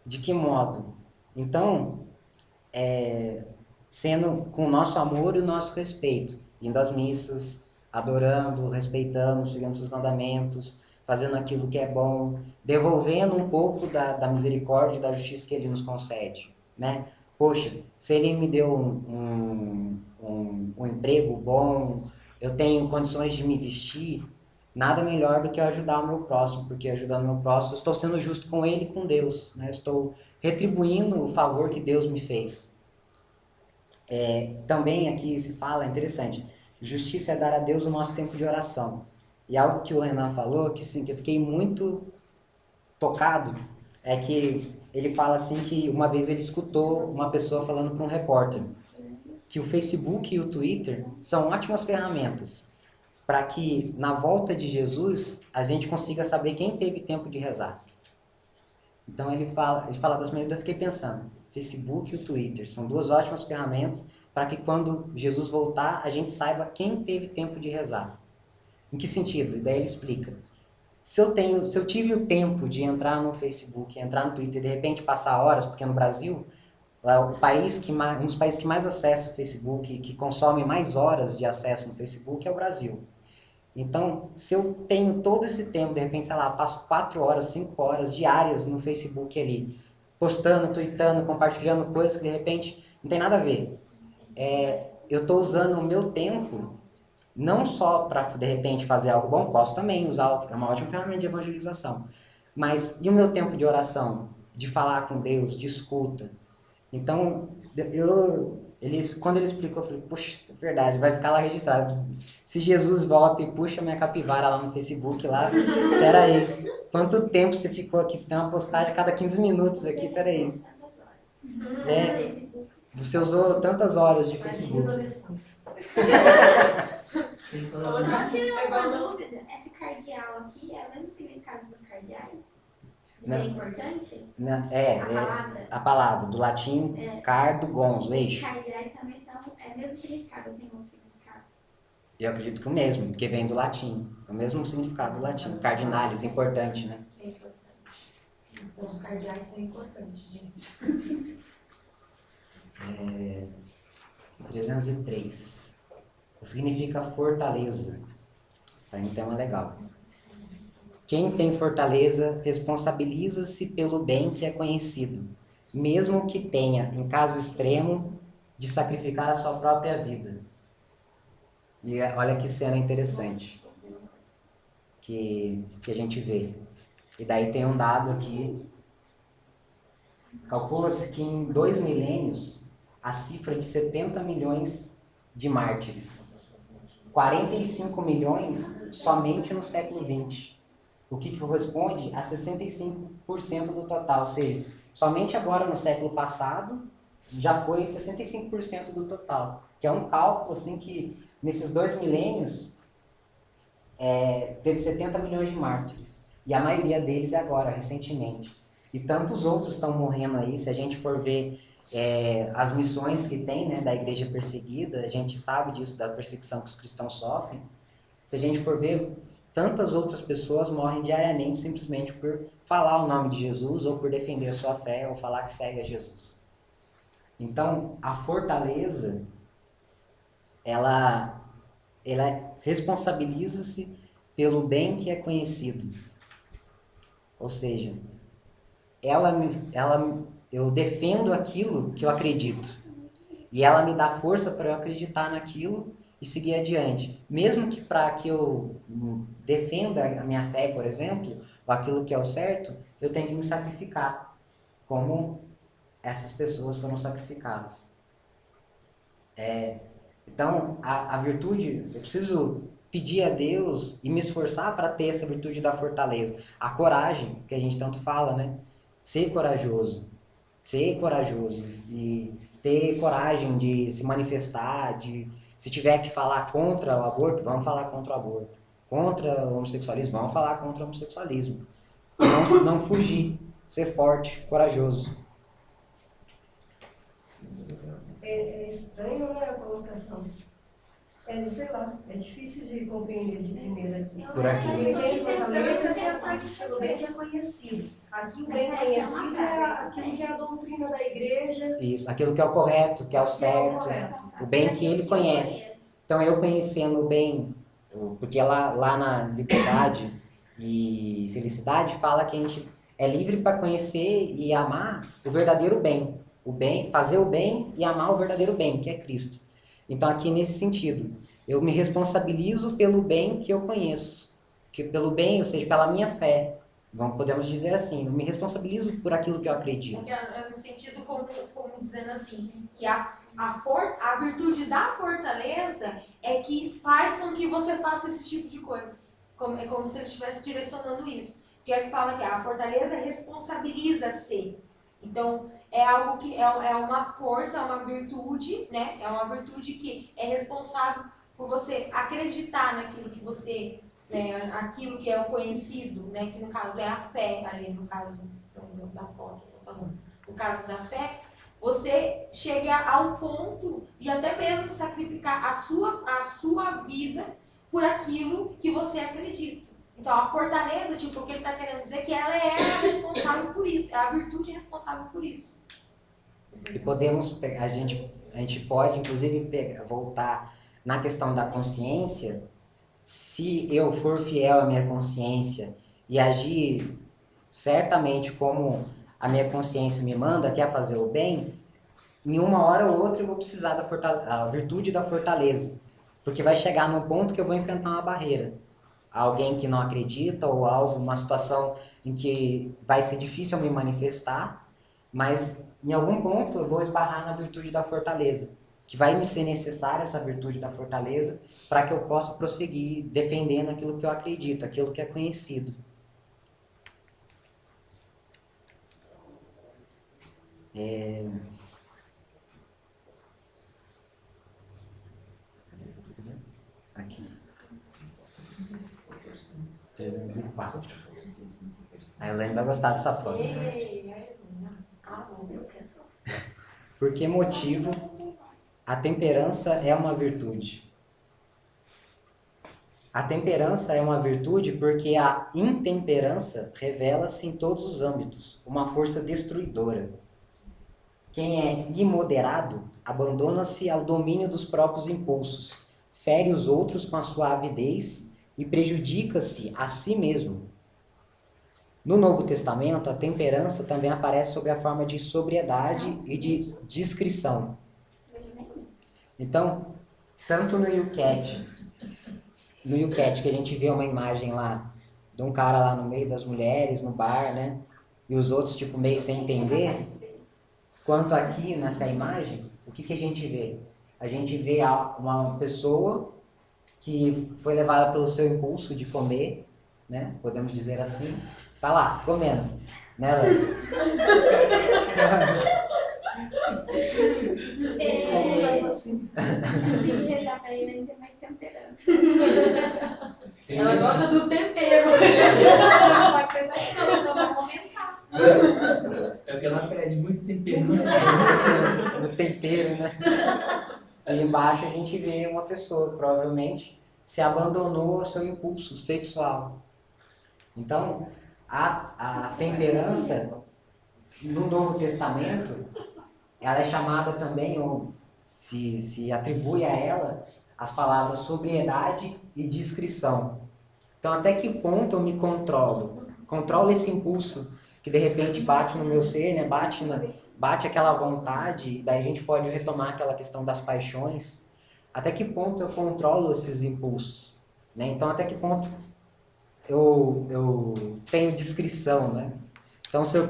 De que modo? Então, sendo com o nosso amor e o nosso respeito, indo às missas, adorando, respeitando, seguindo seus mandamentos, fazendo aquilo que é bom, devolvendo um pouco da misericórdia e da justiça que ele nos concede, né? Poxa, se ele me deu um emprego bom, eu tenho condições de me vestir, nada melhor do que eu ajudar o meu próximo, porque ajudando o meu próximo, eu estou sendo justo com ele e com Deus, né? Eu estou retribuindo o favor que Deus me fez. Também aqui se fala, interessante, justiça é dar a Deus o nosso tempo de oração. E algo que o Renan falou, que, sim, que eu fiquei muito tocado, é que ele fala assim que uma vez ele escutou uma pessoa falando para um repórter que o Facebook e o Twitter são ótimas ferramentas para que na volta de Jesus a gente consiga saber quem teve tempo de rezar. Então ele fala das maneiras, eu fiquei pensando, Facebook e o Twitter são duas ótimas ferramentas para que quando Jesus voltar a gente saiba quem teve tempo de rezar. Em que sentido? E daí ele explica. Se eu tive o tempo de entrar no Facebook, entrar no Twitter e de repente passar horas, porque no Brasil, um dos países que mais acessa o Facebook, que consome mais horas de acesso no Facebook é o Brasil. Então, se eu tenho todo esse tempo, de repente, sei lá, passo 4 horas, 5 horas diárias no Facebook ali, postando, tweetando, compartilhando coisas que de repente não tem nada a ver. Eu estou usando o meu tempo não só para, de repente, fazer algo bom, posso também usar, é uma ótima ferramenta de evangelização. Mas e o meu tempo de oração? De falar com Deus, de escuta? Então, quando ele explicou, eu falei, poxa, é verdade, vai ficar lá registrado. Se Jesus volta e puxa minha capivara lá no Facebook, lá, peraí, quanto tempo você ficou aqui? Você tem uma postagem a cada 15 minutos aqui, peraí. Você usou tantas horas de Facebook. Só tirei uma dúvida. Esse cardeal aqui é o mesmo significado dos cardeais? Isso é importante? A palavra, do latim, cardo, gons, o eixo. Os cardeais também são o mesmo significado, tem outro significado? Eu acredito que o mesmo, porque vem do latim. É o mesmo significado do latim. Cardinalis, importante, né? É importante. Então, os cardeais são importantes, gente. 303. Significa fortaleza. Tá, então é legal. Quem tem fortaleza responsabiliza-se pelo bem que é conhecido, mesmo que tenha, em caso extremo, de sacrificar a sua própria vida. E olha que cena interessante que a gente vê. E daí tem um dado aqui. Calcula-se que em 2 milênios, a cifra de 70 milhões de mártires. 45 milhões somente no século XX. O que corresponde a 65% do total. Ou seja, somente agora no século passado já foi 65% do total. Que é um cálculo assim que nesses 2 milênios teve 70 milhões de mártires. E a maioria deles é agora, recentemente. E tantos outros estão morrendo aí. Se a gente for ver as missões que tem, né, da igreja perseguida, a gente sabe disso, da perseguição que os cristãos sofrem. Se a gente for ver, tantas outras pessoas morrem diariamente simplesmente por falar o nome de Jesus ou por defender a sua fé ou falar que segue a Jesus. Então, a fortaleza, ela responsabiliza-se pelo bem que é conhecido. Ou seja, eu defendo aquilo que eu acredito. E ela me dá força para eu acreditar naquilo e seguir adiante. Mesmo que para que eu defenda a minha fé, por exemplo, ou aquilo que é o certo, eu tenho que me sacrificar. Como essas pessoas foram sacrificadas. Então, a virtude, eu preciso pedir a Deus e me esforçar para ter essa virtude da fortaleza. A coragem, que a gente tanto fala, né? Ser corajoso e ter coragem de se manifestar, se tiver que falar contra o aborto, vamos falar contra o aborto. Contra o homossexualismo, vamos falar contra o homossexualismo. Não fugir, ser forte, corajoso. É estranho, né, a colocação. sei lá, é difícil de compreender de primeira aqui. Por aqui. O bem tem fortaleza, o bem que é conhecido. Aqui o bem conhecido é aquilo que é a doutrina da igreja. Isso, aquilo que é o correto, que é o certo, o bem que ele conhece. Então eu conhecendo o bem, porque lá na Liberdade e Felicidade fala que a gente é livre para conhecer e amar o verdadeiro bem. O bem, fazer o bem e amar o verdadeiro bem, que é Cristo. Então aqui nesse sentido, eu me responsabilizo pelo bem que eu conheço, que pelo bem, ou seja, pela minha fé. Podemos dizer assim, eu me responsabilizo por aquilo que eu acredito. No sentido como dizendo assim, que a virtude da fortaleza é que faz com que você faça esse tipo de coisa. É como se ele estivesse direcionando isso. Porque é que fala que a fortaleza responsabiliza-se. Então, é algo que é uma força, é uma virtude, né? É uma virtude que é responsável por você acreditar naquilo que você, né? Aquilo que é o conhecido, né? Que no caso é a fé, ali no caso da foto, eu tô falando. No caso da fé, você chega ao ponto de até mesmo sacrificar a sua vida por aquilo que você acredita. Então, a fortaleza, tipo, o que ele está querendo dizer é que ela é a responsável por isso, é a virtude responsável por isso. E podemos, a gente pode, inclusive, voltar na questão da consciência. Se eu for fiel à minha consciência e agir certamente como a minha consciência me manda, que é fazer o bem, em uma hora ou outra eu vou precisar da virtude da fortaleza. Porque vai chegar num ponto que eu vou enfrentar uma barreira. Alguém que não acredita ou algo, uma situação em que vai ser difícil eu me manifestar, mas em algum ponto eu vou esbarrar na virtude da fortaleza, que vai me ser necessária essa virtude da fortaleza para que eu possa prosseguir defendendo aquilo que eu acredito, aquilo que é conhecido. Aqui. 304. A Elaine vai gostar dessa foto. Por que motivo a temperança é uma virtude? A temperança é uma virtude porque a intemperança revela-se em todos os âmbitos, uma força destruidora. Quem é imoderado abandona-se ao domínio dos próprios impulsos, fere os outros com a sua avidez e prejudica-se a si mesmo. No Novo Testamento, a temperança também aparece sob a forma de sobriedade e de discrição. Então, tanto no Yucat, que a gente vê uma imagem lá de um cara lá no meio das mulheres, no bar, né? E os outros, tipo, meio sem entender. Quanto aqui, nessa imagem, o que a gente vê? A gente vê uma pessoa que foi levada pelo seu impulso de comer, né? Podemos dizer assim. Tá lá, comendo. Né, Léo? Tem que rezar pra ele ter mais temperança. Ela gosta do tempero. Não pode pensar assim, não, senão vai aumentar. É que ela pede muito temperança. No tempero, né? E embaixo a gente vê uma pessoa, provavelmente, se abandonou ao seu impulso sexual. Então, a temperança, no Novo Testamento, ela é chamada também, ou se atribui a ela, as palavras sobriedade e discrição. Então, até que ponto eu me controlo? Controlo esse impulso que de repente bate no meu ser, né? Bate aquela vontade, daí a gente pode retomar aquela questão das paixões. Até que ponto eu controlo esses impulsos? Né? Então, até que ponto eu tenho discrição, né? Então, se eu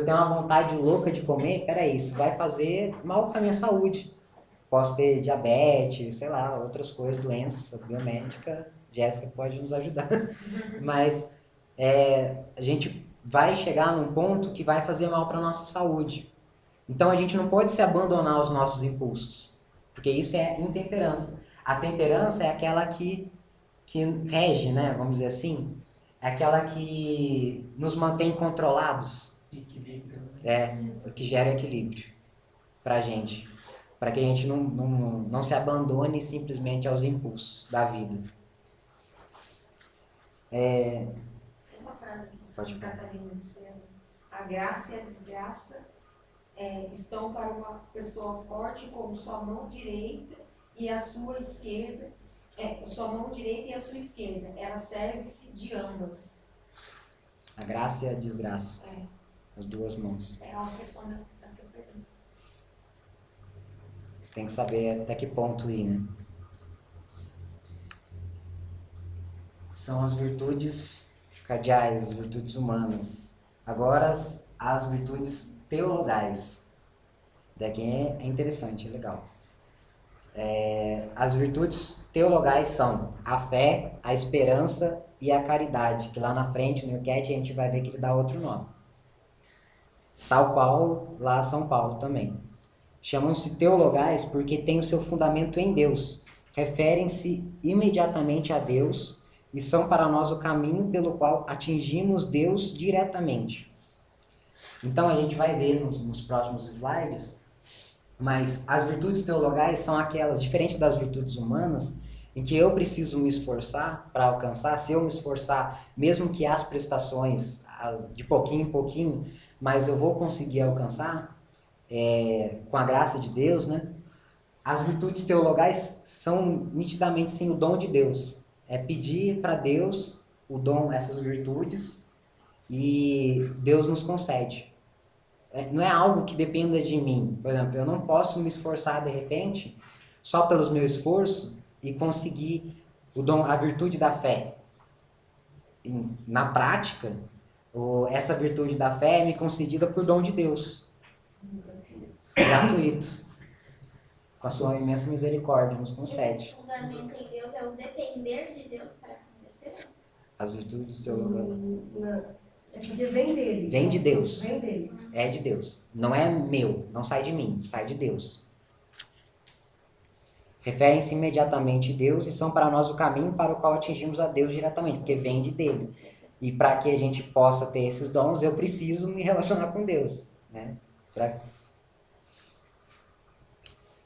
tenho uma vontade louca de comer, peraí, isso vai fazer mal para a minha saúde. Posso ter diabetes, sei lá, outras coisas, doença biomédica. Jéssica pode nos ajudar. Mas a gente vai chegar num ponto que vai fazer mal para a nossa saúde. Então, a gente não pode se abandonar aos nossos impulsos, porque isso é intemperança. A temperança é aquela que rege, né? Vamos dizer assim, é aquela que nos mantém controlados. Equilíbrio. Que gera equilíbrio pra gente. para que a gente não se abandone simplesmente aos impulsos da vida. Tem uma frase aqui de Pode Santa falar. Catarina dizendo: a graça e a desgraça estão para uma pessoa forte como sua mão direita e a sua esquerda. Sua mão direita e a sua esquerda. Ela serve-se de ambas. A graça e a desgraça. É, As duas mãos. é a questão da temperança. Tem que saber até que ponto ir, né? São as virtudes cardeais, as virtudes humanas. Agora, as virtudes teologais. Daqui é interessante, é legal. As virtudes teologais são a fé, a esperança e a caridade. Que lá na frente, no Enquete, a gente vai ver que ele dá outro nome. Tal qual lá São Paulo também. Chamam-se teologais porque têm o seu fundamento em Deus. Referem-se imediatamente a Deus e são para nós o caminho pelo qual atingimos Deus diretamente. Então a gente vai ver nos próximos slides, mas as virtudes teologais são aquelas, diferente das virtudes humanas, em que eu preciso me esforçar para alcançar. Se eu me esforçar, mesmo que as prestações, de pouquinho em pouquinho, mas eu vou conseguir alcançar, com a graça de Deus, né? As virtudes teologais são nitidamente sim o dom de Deus. É pedir para Deus o dom, essas virtudes, e Deus nos concede. Não é algo que dependa de mim. Por exemplo, eu não posso me esforçar de repente, só pelos meus esforços, e conseguir o dom, a virtude da fé. Na prática, essa virtude da fé é me concedida por dom de Deus. Gratuito. Com a sua imensa misericórdia nos concede. Esse fundamento em Deus é o depender de Deus para acontecer? As virtudes teologais. Não. É porque vem dele. Vem de Deus. Vem dele. É de Deus. Não é meu, não sai de mim, sai de Deus. Referem-se imediatamente a Deus e são para nós o caminho para o qual atingimos a Deus diretamente, porque vem de dele. E para que a gente possa ter esses dons, eu preciso me relacionar com Deus, né?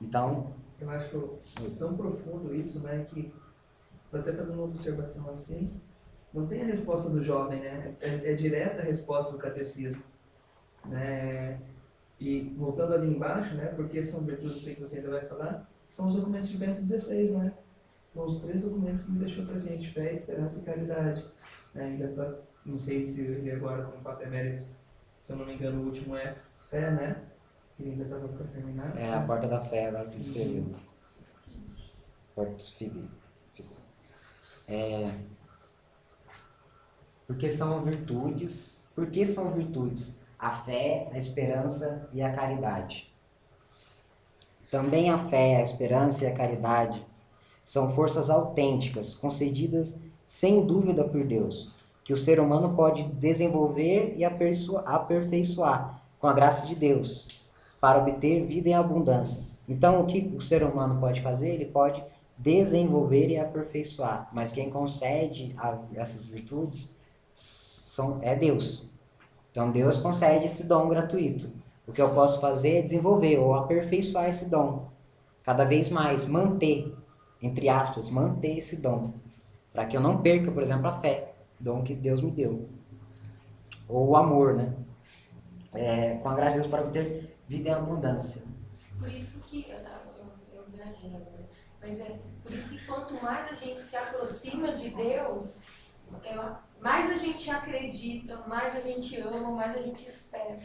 Então, Eu acho tão profundo isso, né, que vou até fazer uma observação assim, não tem a resposta do jovem, né, é direta a resposta do catecismo, né, e voltando ali embaixo, né, porque são virtudes, sei que você ainda vai falar, são os documentos de Bento XVI, né, são os 3 documentos que ele deixou pra gente, fé, esperança e caridade, né, ainda tá, não sei se ele agora como Papa Emérito, se eu não me engano o último é fé, né, que ainda estava para terminar. é a porta da fé agora que ele escreveu. Porta dos Filhos. Porque são virtudes. Por que são virtudes? A fé, a esperança e a caridade. Também a fé, a esperança e a caridade são forças autênticas, concedidas sem dúvida por Deus, que o ser humano pode desenvolver e aperfeiçoar com a graça de Deus, para obter vida em abundância. Então, o que o ser humano pode fazer? Ele pode desenvolver e aperfeiçoar. Mas quem concede essas virtudes é Deus. Então, Deus concede esse dom gratuito. O que eu posso fazer é desenvolver ou aperfeiçoar esse dom. Cada vez mais, manter, entre aspas, manter esse dom. Para que eu não perca, por exemplo, a fé, dom que Deus me deu. Ou o amor, né? Com a graça de Deus para obter vida em abundância. Por isso que, eu viajei agora, mas por isso que quanto mais a gente se aproxima de Deus, mais a gente acredita, mais a gente ama, mais a gente espera.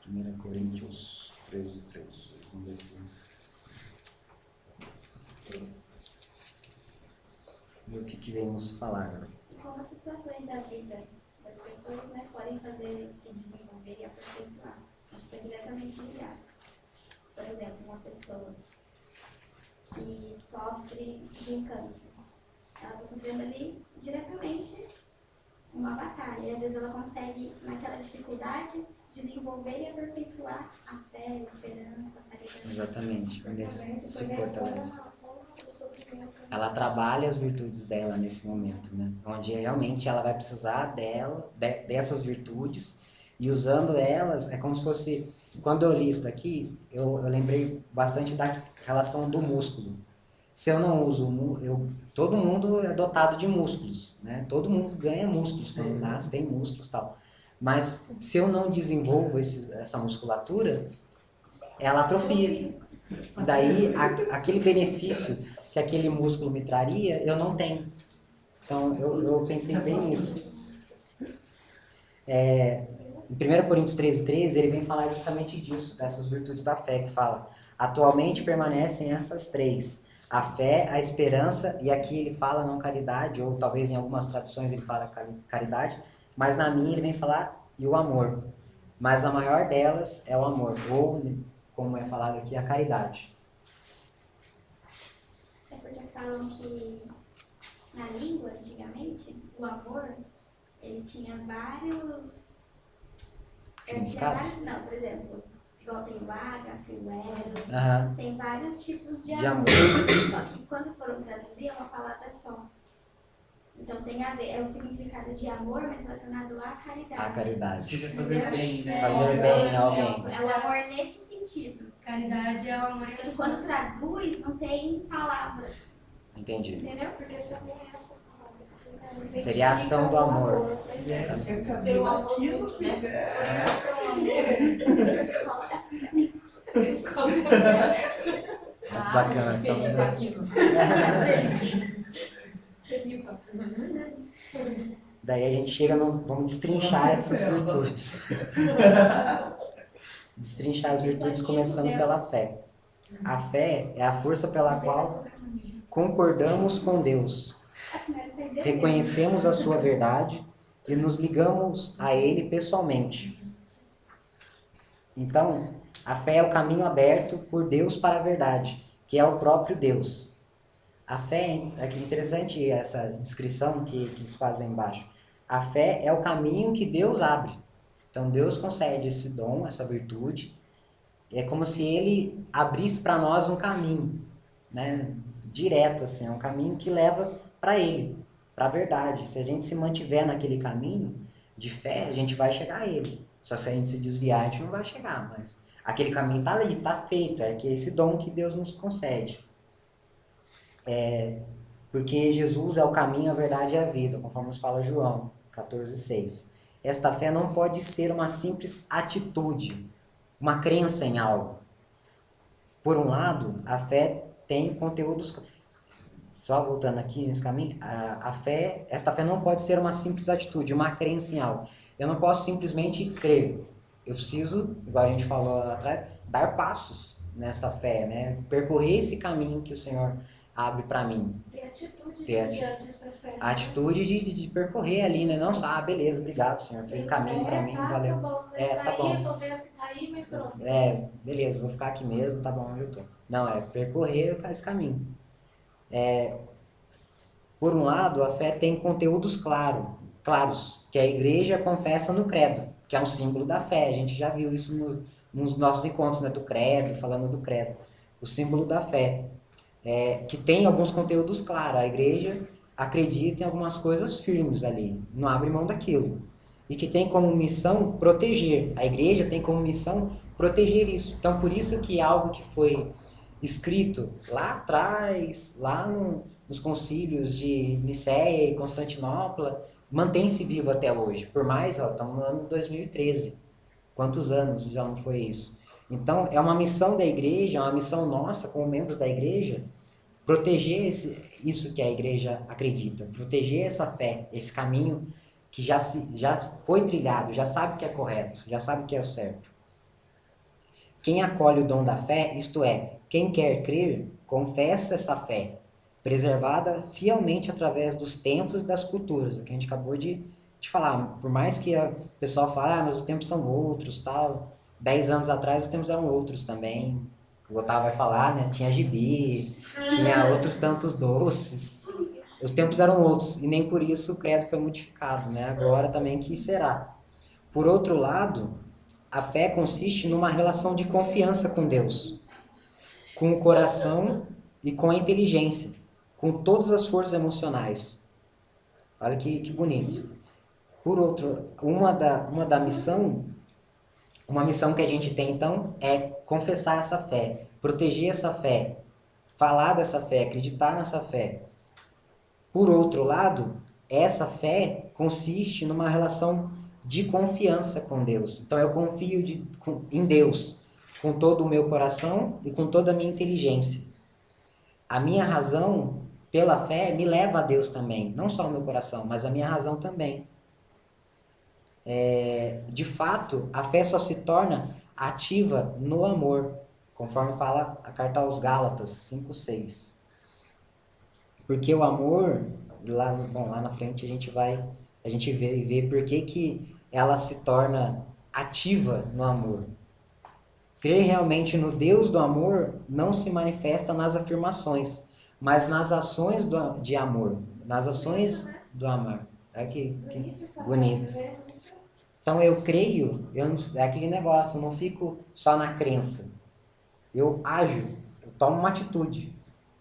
1 Coríntios 13:3. Vamos ver se... ver o que vem nos falar agora. Como as situações da vida das pessoas, né, podem fazer se desenvolver e aperfeiçoar. Acho que é diretamente ligado. Por exemplo, uma pessoa que sofre de um câncer. Ela está sofrendo ali diretamente uma batalha. E às vezes ela consegue, naquela dificuldade, desenvolver e aperfeiçoar a fé, a esperança, a caridade. Exatamente. Se fortalece. O sofrimento. Ela trabalha as virtudes dela nesse momento, né? Onde realmente ela vai precisar dessas virtudes, E usando elas, é como se fosse... Quando eu li isso daqui, eu lembrei bastante da relação do músculo. Se eu não uso... todo mundo é dotado de músculos, né? Todo mundo ganha músculos quando nasce, tem músculos e tal. Mas se eu não desenvolvo essa musculatura, ela atrofia. E daí, aquele benefício que aquele músculo me traria, eu não tenho. Então, eu pensei bem nisso. Em 1 Coríntios 13:13, ele vem falar justamente disso, dessas virtudes da fé, que fala: atualmente permanecem essas três: a fé, a esperança, e aqui ele fala não caridade, ou talvez em algumas traduções ele fala caridade, mas na minha ele vem falar e o amor. Mas a maior delas é o amor, ou, como é falado aqui, a caridade. É porque falam que na língua, antigamente, o amor, ele tinha vários... Significados? Não, por exemplo, igual tem o ágape, o eros, Aham. tem vários tipos de De amor. amor. Só que quando foram traduzir, é uma palavra só. Então tem a ver, é o significado de amor, mas relacionado à caridade. A caridade. Seja fazer bem, né? Fazer bem a alguém. É o amor nesse sentido. Caridade é o amor Porque quando traduz, não tem palavras. Entendi. Entendeu? Porque só tem essa palavra. Seria a ação do amor. Yes, eu Ser o casei amor naquilo, muito, né? Bacana, estamos Daí a gente chega no... Vamos destrinchar essas virtudes. Destrinchar as virtudes começando pela fé. A fé é a força pela qual concordamos com Deus, reconhecemos a sua verdade e nos ligamos a Ele pessoalmente. Então, a fé é o caminho aberto por Deus para a verdade, que é o próprio Deus. A fé, é interessante essa descrição que eles fazem embaixo. A fé é o caminho que Deus abre. Então, Deus concede esse dom, essa virtude. É como se Ele abrisse para nós um caminho, né? Direto, assim, é um caminho que leva para Ele, para a verdade. Se a gente se mantiver naquele caminho de fé, a gente vai chegar a Ele. Só se a gente se desviar, a gente não vai chegar, mas aquele caminho está ali, está feito, é que esse dom que Deus nos concede. Porque Jesus é o caminho, a verdade e a vida, conforme nos fala João 14,6. Esta fé não pode ser uma simples atitude, uma crença em algo. Por um lado, a fé tem conteúdos... Só voltando aqui nesse caminho, esta fé não pode ser uma simples atitude, uma crença em algo. Eu não posso simplesmente crer. Eu preciso, igual a gente falou lá atrás, dar passos nessa fé, né? Percorrer esse caminho que o Senhor abre para mim. Ter atitude Ter diante dessa fé. A atitude de percorrer ali, né? Não só, beleza, obrigado, Senhor, fez caminho para mim, valeu. Tá bom, Tá bom. tô vendo que tá aí, mas pronto. Beleza, vou ficar aqui mesmo, tá bom onde eu tô. Não, é percorrer esse caminho. Por um lado, a fé tem conteúdos claros, que a igreja confessa no credo, que é um símbolo da fé. A gente já viu isso nos nossos encontros, né, do credo, falando do credo. O símbolo da fé, que tem alguns conteúdos claros. A igreja acredita em algumas coisas firmes ali, não abre mão daquilo. E que tem como missão proteger. A igreja tem como missão proteger isso. Então, por isso que algo que foi escrito lá atrás, lá nos concílios de Nicéia e Constantinopla, mantém-se vivo até hoje. Por mais, estamos no ano de 2013. Quantos anos já não foi isso? Então, é uma missão da igreja, é uma missão nossa, como membros da igreja, proteger isso que a igreja acredita, proteger essa fé, esse caminho que já foi trilhado, já sabe que é correto, já sabe que é o certo. Quem acolhe o dom da fé, isto é, quem quer crer, confessa essa fé, preservada fielmente através dos tempos e das culturas, o que a gente acabou de falar. Por mais que o pessoal fale, mas os tempos são outros, tal. 10 anos atrás os tempos eram outros também. O Otávio vai falar, né? Tinha gibi, tinha outros tantos doces. Os tempos eram outros, e nem por isso o credo foi modificado, né? Agora também que será. Por outro lado, a fé consiste numa relação de confiança com Deus, com o coração e com a inteligência, com todas as forças emocionais. Olha que bonito. Por outro, uma missão que a gente tem, então, é confessar essa fé, proteger essa fé, falar dessa fé, acreditar nessa fé. Por outro lado, essa fé consiste numa relação de confiança com Deus. Então, eu confio em Deus com todo o meu coração e com toda a minha inteligência. A minha razão, pela fé, me leva a Deus também. Não só o meu coração, mas a minha razão também. De fato, a fé só se torna ativa no amor, conforme fala a carta aos Gálatas 5:6. Porque o amor, lá na frente a gente vê por que ela se torna ativa no amor. Crer realmente no Deus do amor não se manifesta nas afirmações, mas nas ações de amor, nas ações do amor. É que bonito. Então eu creio, é aquele negócio, eu não fico só na crença. Eu ajo, eu tomo uma atitude.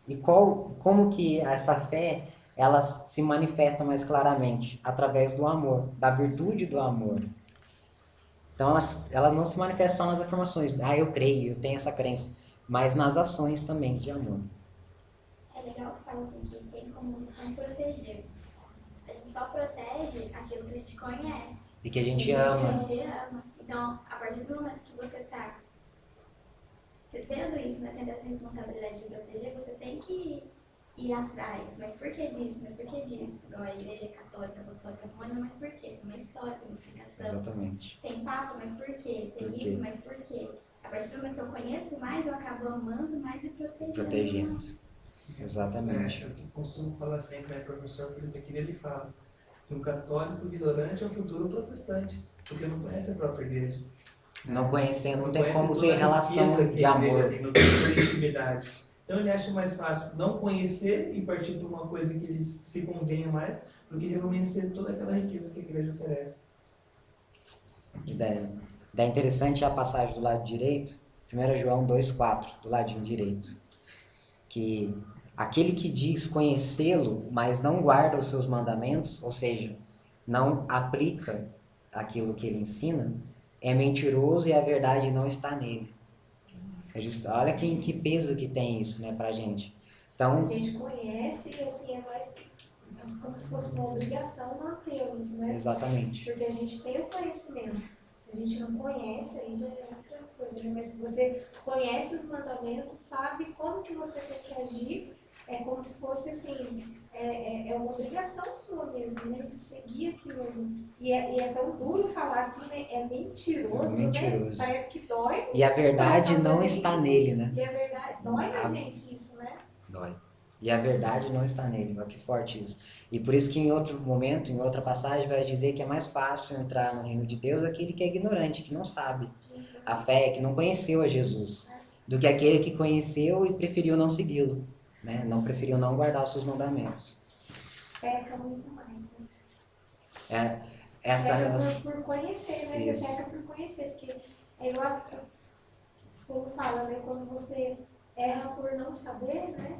E como que essa fé, ela se manifesta mais claramente? Através do amor, da virtude do amor. Então ela não se manifesta só nas afirmações. Eu creio, eu tenho essa crença. Mas nas ações também de amor. É legal que fala assim, que tem como missão proteger. A gente só protege aquilo que a gente conhece. E que a gente ama. A gente ama. Então, a partir do momento que você está tendo isso, né, tendo essa responsabilidade de proteger, você tem que ir atrás. Mas por que disso? Mas por que disso? Igual a igreja católica, apostólica romana, mas por quê? Tem uma história, tem uma explicação. Exatamente. Tem papo, mas por quê? Tem Por quê? isso, mas por quê? A partir do momento que eu conheço mais, eu acabo amando mais e protegendo. Protegendo. mais. Exatamente. Eu costumo falar sempre, professor Felipe Aquino, ele fala que um católico ignorante é o futuro protestante, porque não conhece a própria igreja. Não conhecendo, não tem conhece como toda ter a relação riqueza que de a igreja amor. tem, não tem toda a intimidade. Então ele acha mais fácil não conhecer e partir para uma coisa que ele se convenha mais, do que reconhecer toda aquela riqueza que a igreja oferece. É interessante a passagem do lado direito, 1 João 2,4, do ladinho direito. Que aquele que diz conhecê-lo, mas não guarda os seus mandamentos, ou seja, não aplica aquilo que ele ensina, é mentiroso e a verdade não está nele. Olha que peso que tem isso, né, pra gente. Então, A gente conhece e assim, é mais como se fosse uma obrigação mantê-los, né? exatamente. Porque a gente tem o conhecimento. Se a gente não conhece, aí já é outra coisa. Mas se você conhece os mandamentos, sabe como que você tem que agir, é como se fosse assim, é uma obrigação sua mesmo, né? De seguir aquilo. E é tão duro falar assim, né? É mentiroso, Mentiroso. né? Parece que dói. E a verdade coração da não gente. está nele, né? E a verdade, dói na gente isso, né? Dói. E a verdade não está nele. Olha que forte isso. E por isso que em outro momento, em outra passagem, vai dizer que é mais fácil entrar no reino de Deus aquele que é ignorante, que não sabe a fé, que não conheceu a Jesus, do que aquele que conheceu e preferiu não segui-lo, né? Não preferiu não guardar os seus mandamentos. Peca muito mais, né? Essa Peca relação. por conhecer, né? Isso. Você peca por conhecer, porque é igual, como fala, né? Quando você erra por não saber, né?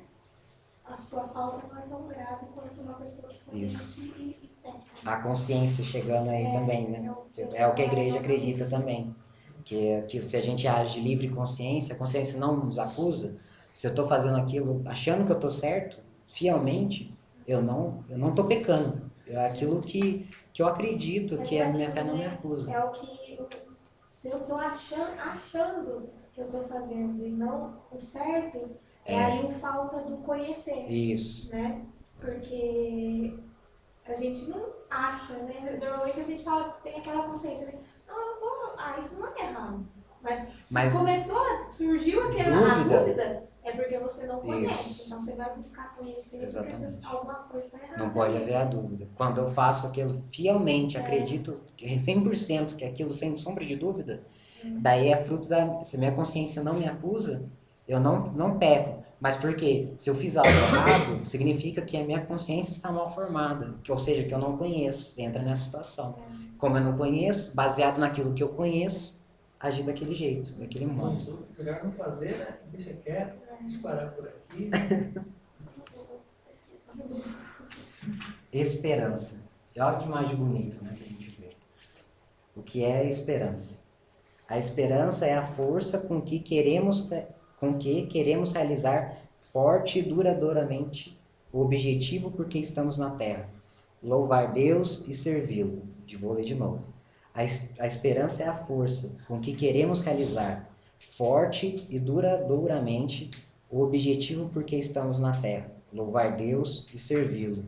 A sua falta não é tão grave quanto uma pessoa que conhece e peca. A consciência chegando aí também, né? É o que a igreja acredita também. Que se a gente age de livre consciência, a consciência não nos acusa. Se eu estou fazendo aquilo achando que eu estou certo, fielmente, eu não estou pecando. É aquilo que eu acredito, que a minha fé não me acusa. É o que, se eu estou achando que eu estou fazendo e não o certo, aí o falta do conhecer, Isso. né? Porque a gente não acha, né? Normalmente a gente fala, tem aquela consciência, né? Não, isso não é errado. Mas surgiu aquela dúvida, é porque você não conhece. Isso. Então você vai buscar conhecer Exatamente. porque alguma coisa está errada. Não pode haver a dúvida. Quando eu faço aquilo fielmente, acredito 100% que aquilo sem sombra de dúvida, daí é fruto se minha consciência não me acusa, eu não peco. Mas por quê? Se eu fiz algo errado, significa que a minha consciência está mal formada. Ou seja, que eu não conheço. Entra nessa situação. Como eu não conheço, baseado naquilo que eu conheço, agir daquele jeito, daquele modo. Melhor não fazer, né? Deixa quieto, deixa eu parar por aqui. Esperança. E olha que imagem bonita, né, que a gente vê. O que é a esperança? A esperança é a força com que queremos realizar forte e duradouramente o objetivo por que estamos na Terra. Louvar Deus e servi-lo. Vou ler de novo. A esperança é a força com que queremos realizar forte e duradouramente o objetivo por que estamos na Terra. Louvar Deus e servi-lo.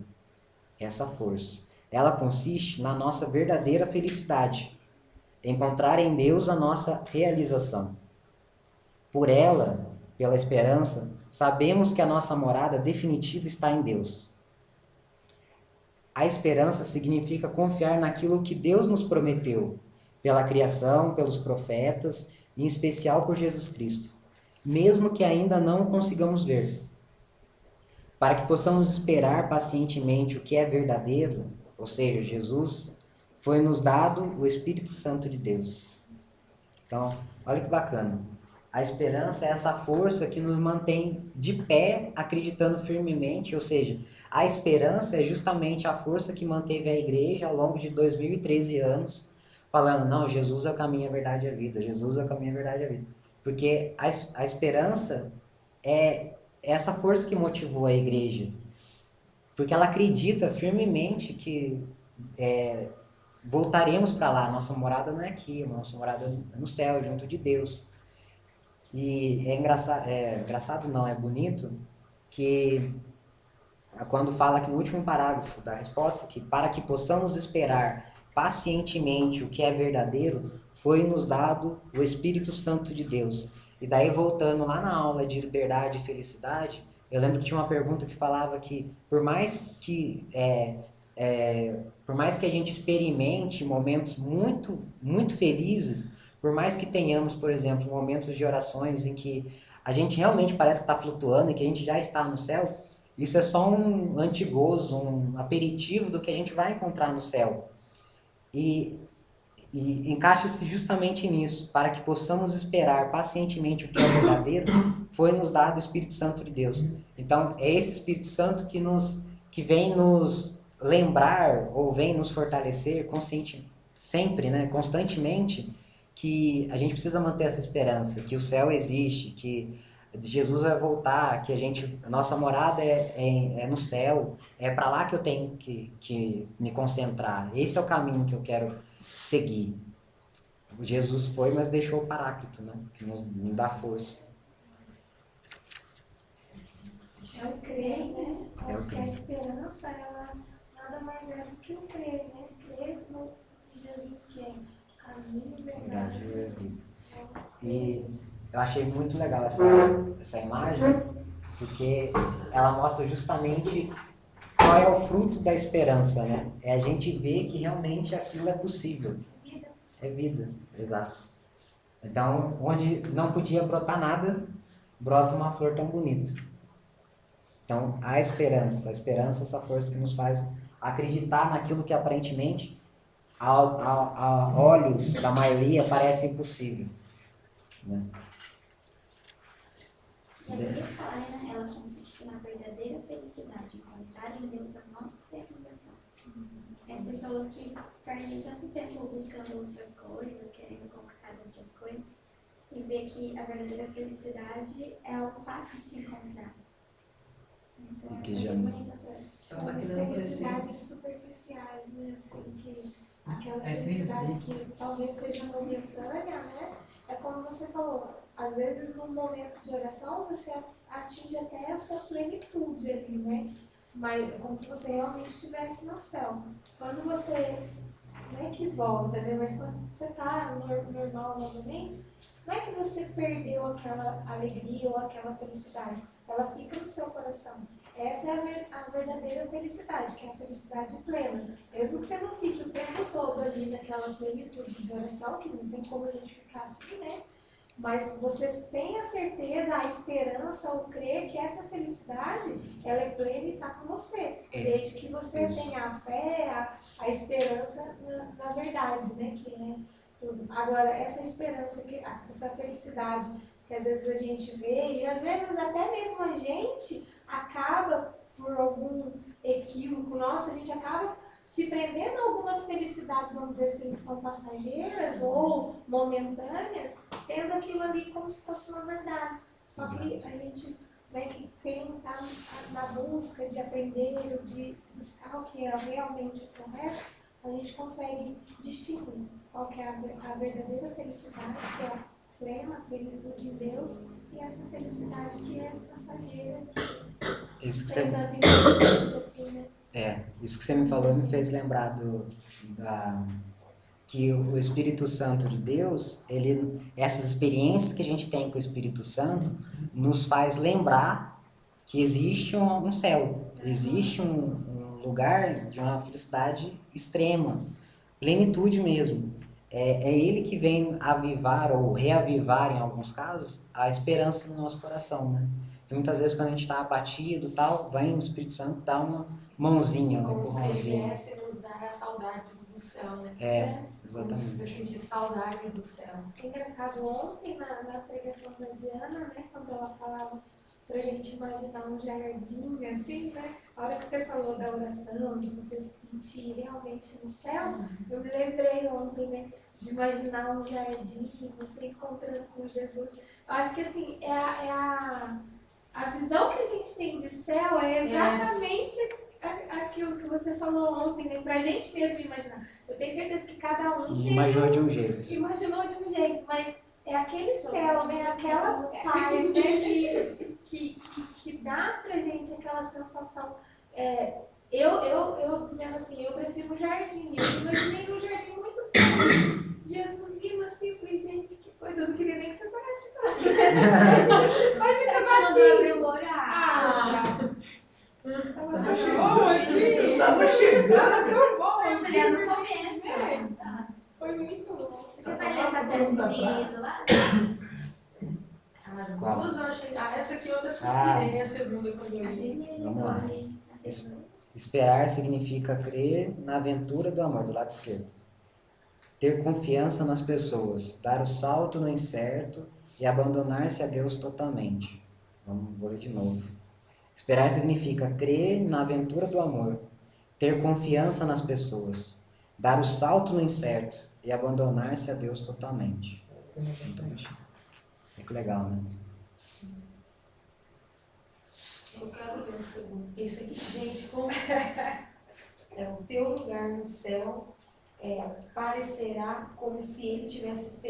Essa força. Ela consiste na nossa verdadeira felicidade. Encontrar em Deus a nossa realização. Por ela, pela esperança, sabemos que a nossa morada definitiva está em Deus. A esperança significa confiar naquilo que Deus nos prometeu, pela criação, pelos profetas, e em especial por Jesus Cristo, mesmo que ainda não o consigamos ver. Para que possamos esperar pacientemente o que é verdadeiro, ou seja, Jesus, foi-nos dado o Espírito Santo de Deus. Então, olha que bacana. A esperança é essa força que nos mantém de pé, acreditando firmemente, ou seja, a esperança é justamente a força que manteve a igreja ao longo de 2013 anos, falando, não, Jesus é o caminho, a verdade e a vida, Jesus é o caminho, a verdade e a vida. Porque a esperança é essa força que motivou a igreja, porque ela acredita firmemente que voltaremos para lá, nossa morada não é aqui, nossa morada é no céu, junto de Deus. E é engraçado não, é bonito, que quando fala aqui no último parágrafo da resposta, que para que possamos esperar pacientemente o que é verdadeiro, foi-nos dado o Espírito Santo de Deus. E daí, voltando lá na aula de liberdade e felicidade, eu lembro que tinha uma pergunta que falava que por mais que a gente experimente momentos muito, muito felizes, por mais que tenhamos, por exemplo, momentos de orações em que a gente realmente parece que está flutuando e que a gente já está no céu, isso é só um antigozo, um aperitivo do que a gente vai encontrar no céu. E encaixa-se justamente nisso, para que possamos esperar pacientemente o que é verdadeiro, foi-nos dado o Espírito Santo de Deus. Então, é esse Espírito Santo que vem nos lembrar, ou vem nos fortalecer sempre, né, constantemente, que a gente precisa manter essa esperança, que o céu existe, que Jesus vai voltar, que a nossa morada é no céu, é para lá que eu tenho que me concentrar. Esse é o caminho que eu quero seguir. Jesus foi, mas deixou o Paráclito, né? Que nos dá força. É o crer, né? Acho que a esperança, ela nada mais é do que o crer, né? Crer no Jesus, que é o caminho, verdade e vida. E eu achei muito legal essa imagem, porque ela mostra justamente qual é o fruto da esperança, né? É a gente ver que realmente aquilo é possível. Vida. É vida, exato. Então, onde não podia brotar nada, brota uma flor tão bonita. Então, a esperança é essa força que nos faz acreditar naquilo que aparentemente, a olhos da maioria, parece impossível. Né? E a Bíblia fala, né? Ela consiste na verdadeira felicidade, encontrar em Deus a nossa realização. Pessoas que perdem tanto tempo buscando outras coisas, querendo conquistar outras coisas, e ver que a verdadeira felicidade é algo fácil de se encontrar. Então, que é já... muito bonita coisa. Ela São tá querendo crescer. felicidades superficiais, né? Assim, que aquela felicidade que talvez seja momentânea, né? É como você falou, às vezes num momento de oração você atinge até a sua plenitude ali, né? Mas é como se você realmente estivesse no céu. Quando você, não é que volta, né? Mas quando você está normal novamente, não é que você perdeu aquela alegria ou aquela felicidade. Ela fica no seu coração. Essa é a verdadeira felicidade, que é a felicidade plena. Mesmo que você não fique o tempo todo ali naquela plenitude de oração, que não tem como a gente ficar assim, né? Mas vocês têm a certeza, a esperança, o crer que essa felicidade, ela é plena e está com você. Desde que você tenha a fé, a esperança na verdade, né? Que é tudo. Agora, essa esperança, essa felicidade que às vezes a gente vê, e às vezes até mesmo a gente acaba, por algum equívoco nosso, a gente acaba se prendendo a algumas felicidades, vamos dizer assim, que são passageiras ou momentâneas, tendo aquilo ali como se fosse uma verdade. Só que a gente, né, que tem tá na busca de aprender, de buscar o que é realmente correto, a gente consegue distinguir qual que é a verdadeira felicidade, que é a plena plenitude em Deus, e essa felicidade que é passageira, Isso que tem você, tanta importância, assim, né? isso que você me falou me fez lembrar que o Espírito Santo de Deus, essas experiências que a gente tem com o Espírito Santo, nos faz lembrar que existe um céu, existe um lugar de uma felicidade extrema, plenitude mesmo. É ele que vem avivar ou reavivar, em alguns casos, a esperança no nosso coração, né? Porque muitas vezes quando a gente está abatido e tal, vem o Espírito Santo dar uma mãozinha, um Como se ele empurrãozinho. viesse nos dar as saudades do céu, né? Como se Exatamente. sentir saudade do céu. É engraçado, ontem na pregação da Diana, né, quando ela falava pra gente imaginar um jardim, assim, né, a hora que você falou da oração, de você se sentir realmente no céu, eu me lembrei ontem, né, de imaginar um jardim, você encontrando com Jesus. Eu acho que, assim, a visão que a gente tem de céu é exatamente aquilo que você falou ontem, né? Pra gente mesmo imaginar. Eu tenho certeza que cada um Imaginou de um jeito. imaginou de um jeito, mas é aquele céu, né? Aquela paz, né? Que dá pra gente aquela sensação. Eu dizendo assim, eu prefiro um jardim. Eu imaginei um jardim muito feliz. Jesus vindo assim, eu falei, gente, que coisa, eu não queria nem que você parasse de falar. Pode acabar assim. Tava chegando, Foi mulher no começo. Foi muito bom. Você vai ler essa tesezinha do lado? As duas eu achei. Essa aqui eu até suspirei, a segunda quando eu A li. primeira, Vamos lá. eu li a segunda. Esperar significa crer na aventura do amor, do lado esquerdo. Ter confiança nas pessoas, dar o salto no incerto e abandonar-se a Deus totalmente. Vou ler de novo. Esperar significa crer na aventura do amor, ter confiança nas pessoas, dar o salto no incerto e abandonar-se a Deus totalmente. É que legal, né? Eu quero ler o segundo. Esse aqui, gente, como é o teu lugar no céu, parecerá como se ele tivesse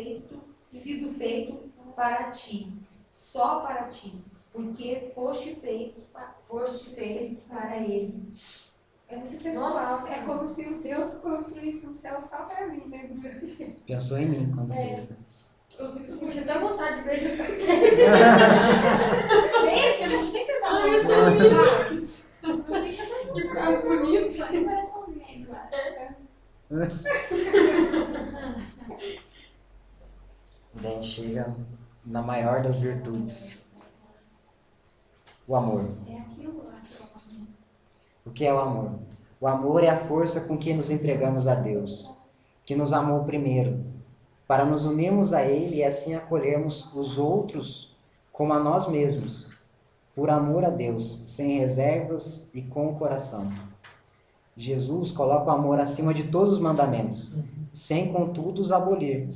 sido feito para ti, só para ti, porque foste feito para ele. É muito pessoal. Nossa. É como se o Deus construísse um céu só pra mim, né? Do meu jeito. Pensou em mim quando fez, né? Eu senti até vontade de beijar a Beijo, não fica Ai, eu tô Não fica Que frase bonita. Põe um coraçãozinho aí do lado. Daí a gente chega na maior das virtudes, o amor. É aquilo lá que eu amo. O que é o amor? O amor é a força com que nos entregamos a Deus, que nos amou primeiro, para nos unirmos a Ele e assim acolhermos os outros como a nós mesmos, por amor a Deus, sem reservas e com o coração. Jesus coloca o amor acima de todos os mandamentos, sem contudo os abolir.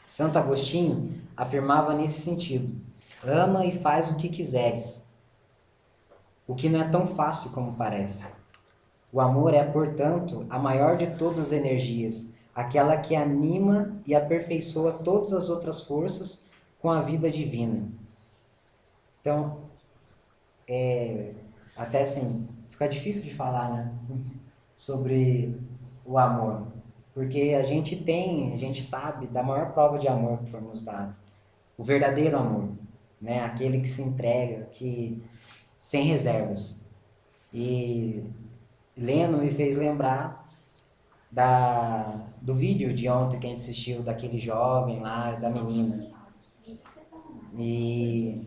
Santo Agostinho afirmava nesse sentido: ama e faz o que quiseres, o que não é tão fácil como parece. O amor é, portanto, a maior de todas as energias, aquela que anima e aperfeiçoa todas as outras forças com a vida divina. Então, até assim, fica difícil de falar, né, sobre o amor, porque a gente sabe da maior prova de amor que foi nos dado, o verdadeiro amor, né, aquele que se entrega, que sem reservas. E lendo me fez lembrar do vídeo de ontem que a gente assistiu, daquele jovem lá, da menina. E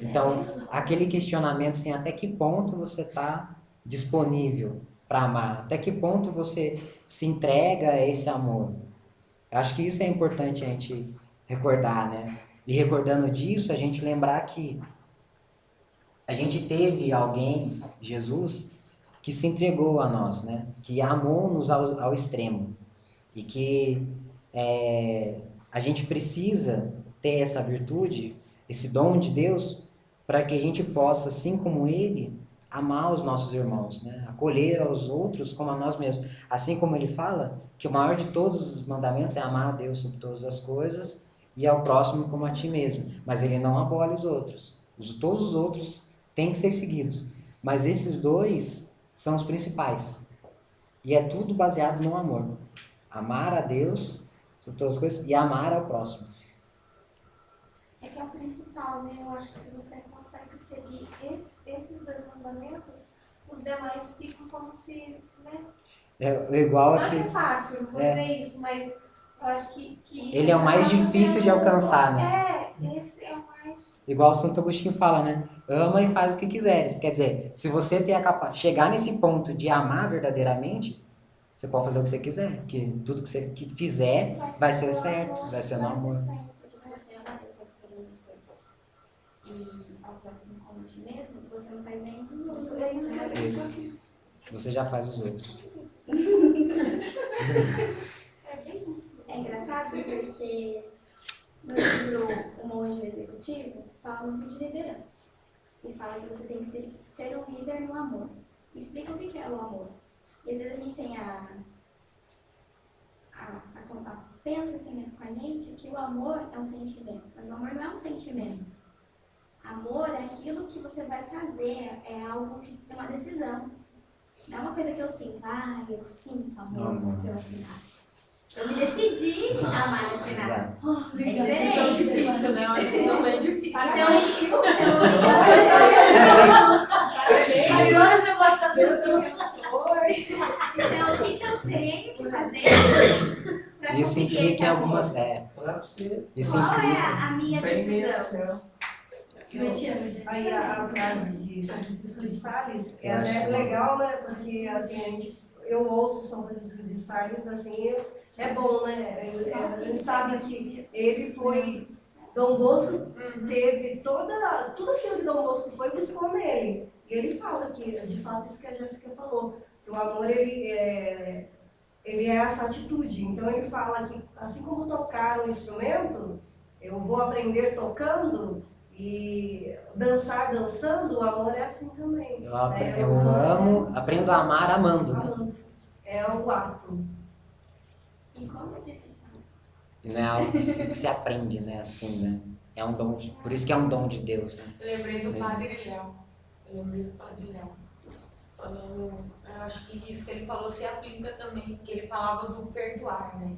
então, aquele questionamento assim, até que ponto você está disponível para amar? Até que ponto você se entrega a esse amor? Eu acho que isso é importante a gente recordar, né? E recordando disso, a gente lembrar que a gente teve alguém, Jesus, que se entregou a nós, né? Que amou-nos ao extremo. E que a gente precisa ter essa virtude, esse dom de Deus, para que a gente possa, assim como Ele, amar os nossos irmãos, né? Acolher aos outros como a nós mesmos. Assim como Ele fala que o maior de todos os mandamentos é amar a Deus sobre todas as coisas e ao próximo como a ti mesmo. Mas Ele não abole os outros. Todos os outros têm que ser seguidos. Mas esses dois são os principais. E é tudo baseado no amor. Amar a Deus sobre todas as coisas e amar ao próximo. É que é o principal, né? Eu acho que se você consegue seguir esses dois mandamentos, os demais ficam como se, né? É igual Não aqui. é fácil fazer isso, mas eu acho que Ele é o mais difícil de alcançar, né? Esse é o mais... Igual o Santo Agostinho fala, né? Ama e faz o que quiseres. Quer dizer, se você tem a capacidade, chegar nesse ponto de amar verdadeiramente, você pode fazer o que você quiser. Porque tudo que você fizer vai ser certo, vai ser no amor. Porque se você ama Deus para todas as coisas e ao próximo como a ti mesmo, você não faz nenhum dos outros. Isso. Você já faz os outros. É bem isso. É engraçado porque no livro O Monge Executivo fala muito de liderança. E fala que você tem que ser um líder no amor. Explica o que é o amor. E às vezes a gente tem pensa assim com a gente que o amor é um sentimento. Mas o amor não é um sentimento. Amor é aquilo que você vai fazer, é algo que é uma decisão. Não é uma coisa que eu sinto. Eu sinto amor pela cidade. Eu me decidi a amar a cidade. É diferente. É difícil, né? Uma decisão bem difícil. Agora você pode estar sendo Então, o que eu tenho que fazer para Isso conseguir implica esse em amor? algumas. Falar pra você, Isso Qual é implica. a minha pé e meio do decisão? céu. Eu te amo, gente. Aí a frase de São Francisco de Sales Eu é acho legal, né? Porque assim, eu ouço São Francisco de Sales, assim, é bom, né? A gente sabe que ele foi. Dom Bosco teve tudo aquilo que Dom Bosco foi buscou nele. E ele fala que, de fato, isso que a Jéssica falou, que o amor ele é essa atitude. Então ele fala que, assim como tocar um instrumento, eu vou aprender tocando e dançar dançando, o amor é assim também. Eu amo, aprendo a amar amando. Né? Amando. É o ato. E como é difícil. Não é algo que se aprende, né? Assim, né? É um dom por isso que é um dom de Deus, né? Eu lembrei do Padre Léo. Falando, eu acho que isso que ele falou se aplica também, porque ele falava do perdoar, né?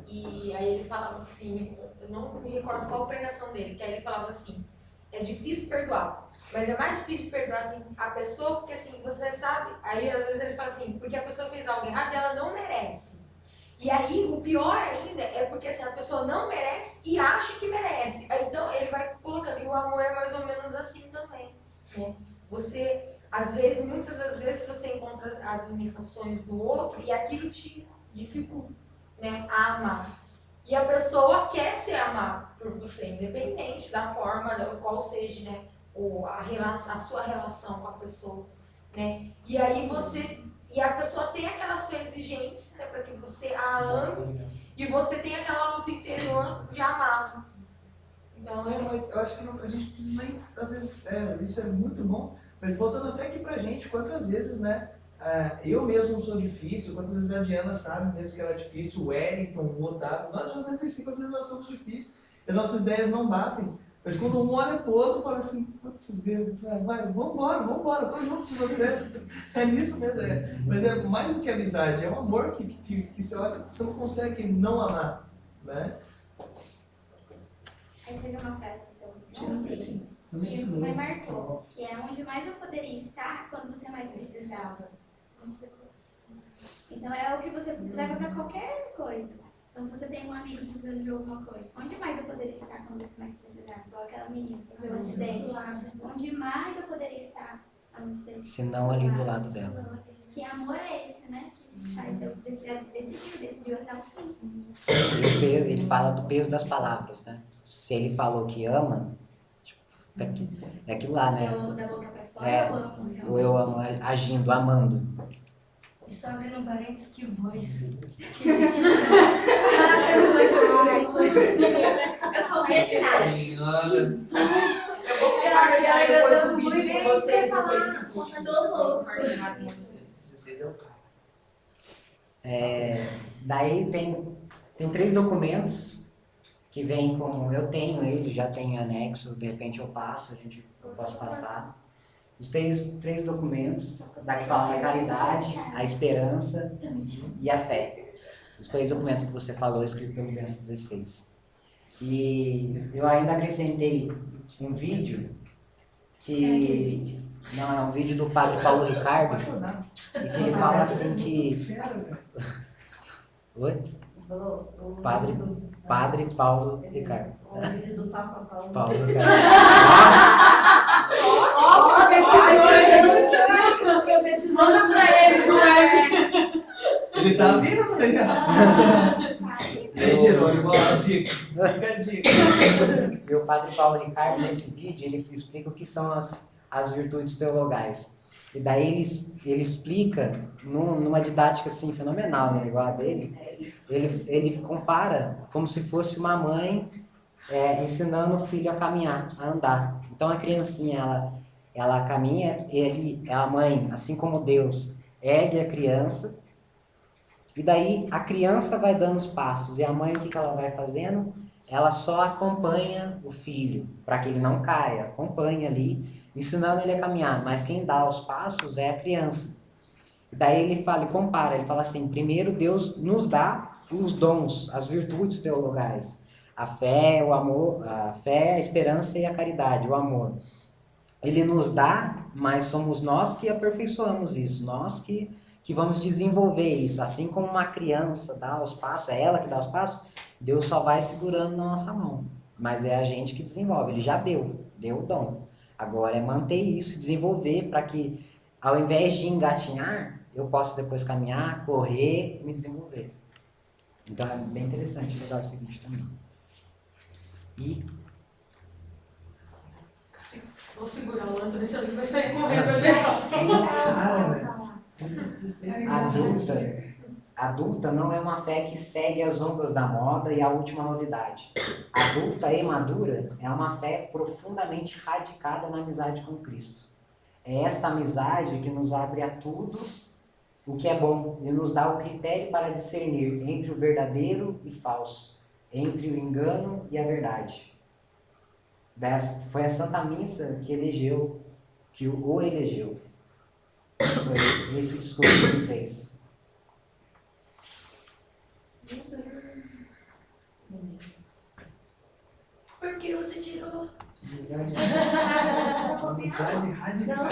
E aí ele falava assim, eu não me recordo qual a pregação dele, que aí ele falava assim, é difícil perdoar, mas é mais difícil perdoar assim, a pessoa, porque assim, você sabe, aí às vezes ele fala assim, porque a pessoa fez algo errado e ela não merece. E aí, o pior ainda é porque assim, a pessoa não merece e acha que merece. Aí, então, ele vai colocando. E o amor é mais ou menos assim também. Né? Você, às vezes, muitas das vezes, você encontra as limitações do outro e aquilo te dificulta, né, a amar. E a pessoa quer ser amada por você, independente da forma, qual seja, né, a sua relação com a pessoa. Né? E aí E a pessoa tem aquela sua exigência, né, para que você a ame, e você tem aquela luta interior de amá-lo. Então, Mas eu acho que a gente precisa nem, às vezes, isso é muito bom, mas voltando até aqui pra gente, quantas vezes, né, eu mesmo sou difícil, quantas vezes a Diana sabe mesmo que ela é difícil, o Wellington, o Otávio, nós vamos entre si, às vezes nós somos difíceis, e nossas ideias não batem. Mas quando um olha pro outro, fala assim, vocês viram, vai, vambora, tô junto com você. É nisso mesmo, mas é mais do que amizade, é um amor que você olha, você não consegue não amar, né? Aí teve uma frase no seu ontem que me marcou, que é onde mais eu poderia estar quando você mais precisava. Então é o que você leva pra qualquer coisa. Então, se você tem um amigo precisando de alguma coisa, onde mais eu poderia estar quando você mais precisar? Igual aquela menina, você foi um acidente. Onde mais eu poderia estar a não ser? Se não ali do lado dela. Que amor é esse, né? Que faz eu decidir andar o sim. Ele fala do peso das palavras, né? Se ele falou que ama, tipo, é aquilo lá, né? Da boca pra fora É, eu amo. o eu amo agindo, amando. E só abrindo um parênteses, que voz. Eu só ouvi esse cara. Senhora. Eu vou compartilhar depois o vídeo com vocês no Facebook. Vou compartilhar com vocês. 16 é o cara. Daí tem 3 documentos que vem com, eu tenho ele, já tenho anexo, de repente eu passo, eu posso passar. Os três documentos, da que fala da caridade, a esperança e a fé. Os 3 documentos que você falou, escrito pelo Bento XVI. E eu ainda acrescentei um vídeo que... Não, é um vídeo do padre Paulo Ricardo, e que ele fala assim que... Fera, cara. Oi? Você falou o Padre Paulo Ricardo. O vídeo do Papa Paulo. Paulo Ricardo. Manda pra ele, moleque. Ele tá vendo aí, ó. E aí, Jerônimo, ó, a dica. Fica a dica. E o padre Paulo Ricardo, nesse vídeo, ele explica o que são as virtudes teologais. E daí ele explica, numa didática assim, fenomenal, né, igual a dele, ele compara como se fosse uma mãe ensinando o filho a caminhar, a andar. Então a criancinha, ela caminha, a mãe, assim como Deus, ergue a criança, e daí a criança vai dando os passos, e a mãe, o que ela vai fazendo? Ela só acompanha o filho, para que ele não caia, acompanha ali, ensinando ele a caminhar, mas quem dá os passos é a criança. E daí ele compara, ele fala assim, primeiro Deus nos dá os dons, as virtudes teologais, a fé, o amor, a fé, a esperança e a caridade, o amor. Ele nos dá, mas somos nós que aperfeiçoamos isso, nós que vamos desenvolver isso. Assim como uma criança dá os passos, é ela que dá os passos, Deus só vai segurando na nossa mão. Mas é a gente que desenvolve, ele já deu o dom. Agora é manter isso, desenvolver, para que ao invés de engatinhar, eu possa depois caminhar, correr e me desenvolver. Então é bem interessante, legal esse vídeo também. E... Vou segurar o Antônio, senão ele vai sair correndo, meu Deus. Cara, velho. Adulta não é uma fé que segue as ondas da moda e a última novidade. Adulta e madura é uma fé profundamente radicada na amizade com Cristo. É esta amizade que nos abre a tudo o que é bom e nos dá o critério para discernir entre o verdadeiro e falso, entre o engano e a verdade. Foi a Santa Missa que o elegeu. Foi esse discurso que ele fez. Por que você tirou? Amizade radical.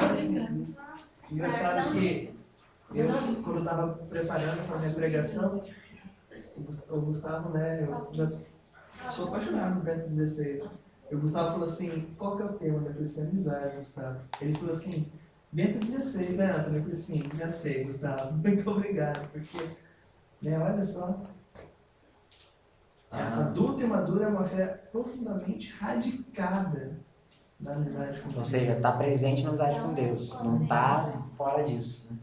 Engraçado que quando eu tava preparando para minha pregação, o Gustavo, né, eu já sou apaixonado no Bento XVI. O Gustavo falou assim, qual que é o tema? Eu falei assim, amizade, Gustavo. Ele falou assim, Bento XVI, né, Antônio? Eu falei assim, já sei, Gustavo, muito obrigado, porque, né, olha só, adulta e madura é uma fé profundamente radicada na amizade com Deus. Ou seja, está presente na amizade com Deus, não está fora disso.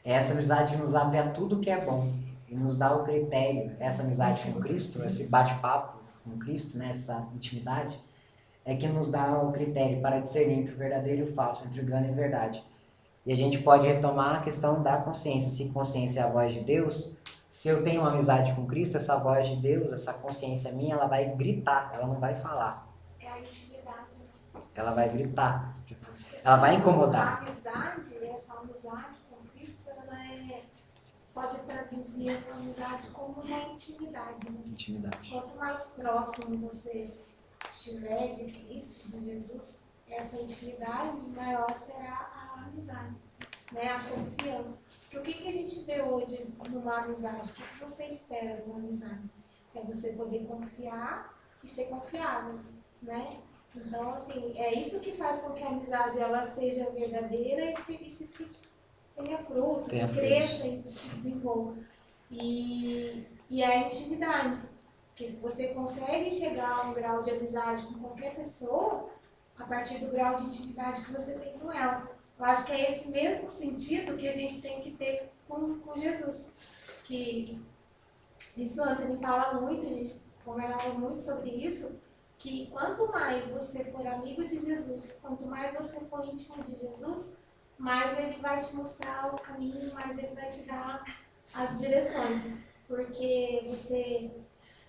Essa amizade nos abre a tudo que é bom e nos dá o critério. Essa amizade com Cristo, esse bate-papo com Cristo, né, essa intimidade, é que nos dá o critério para discernir entre o verdadeiro e o falso, entre o engano e a verdade. E a gente pode retomar a questão da consciência. Se consciência é a voz de Deus, se eu tenho uma amizade com Cristo, essa voz de Deus, essa consciência minha, ela vai gritar, ela não vai falar. É a intimidade. Ela vai gritar, ela vai incomodar. A amizade, essa amizade com Cristo, pode traduzir essa amizade como uma intimidade. Né? Intimidade. Quanto mais próximo você estiver de Cristo, de Jesus, essa intimidade, maior será a amizade, né? A confiança. Porque o que a gente vê hoje numa amizade? O que você espera de uma amizade? É você poder confiar e ser confiável, né? Então, assim, é isso que faz com que a amizade ela seja verdadeira e tenha frutos, cresça e se desenvolva. E a intimidade, que se você consegue chegar a um grau de amizade com qualquer pessoa, a partir do grau de intimidade que você tem com ela. Eu acho que é esse mesmo sentido que a gente tem que ter com Jesus. Que isso o Anthony fala muito, a gente conversava muito sobre isso, que quanto mais você for amigo de Jesus, quanto mais você for íntimo de Jesus, mais ele vai te mostrar o caminho, mais ele vai te dar as direções. Porque você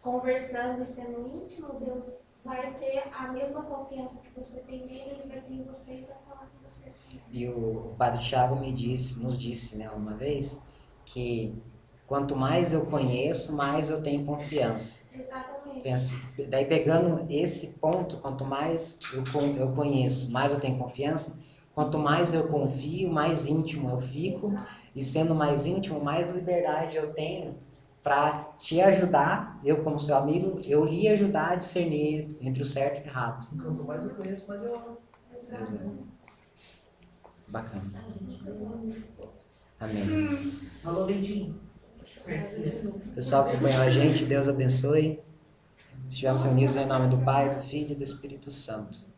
conversando e sendo íntimo, Deus vai ter a mesma confiança que você tem nele, ele vai ter em você e vai falar com você também. E o Padre Thiago nos disse, né, uma vez, que quanto mais eu conheço, mais eu tenho confiança. Exatamente. Daí pegando esse ponto, quanto mais eu conheço, mais eu tenho confiança, quanto mais eu confio, mais íntimo eu fico, e sendo mais íntimo, mais liberdade eu tenho para te ajudar, eu como seu amigo, eu lhe ajudar a discernir entre o certo e o errado. Quanto mais eu conheço, mais eu amo. Exatamente. Bacana. Amém. Alô, Leitinho. Pessoal que acompanhou a gente, Deus abençoe. Estivemos reunidos em nome do Pai, do Filho e do Espírito Santo.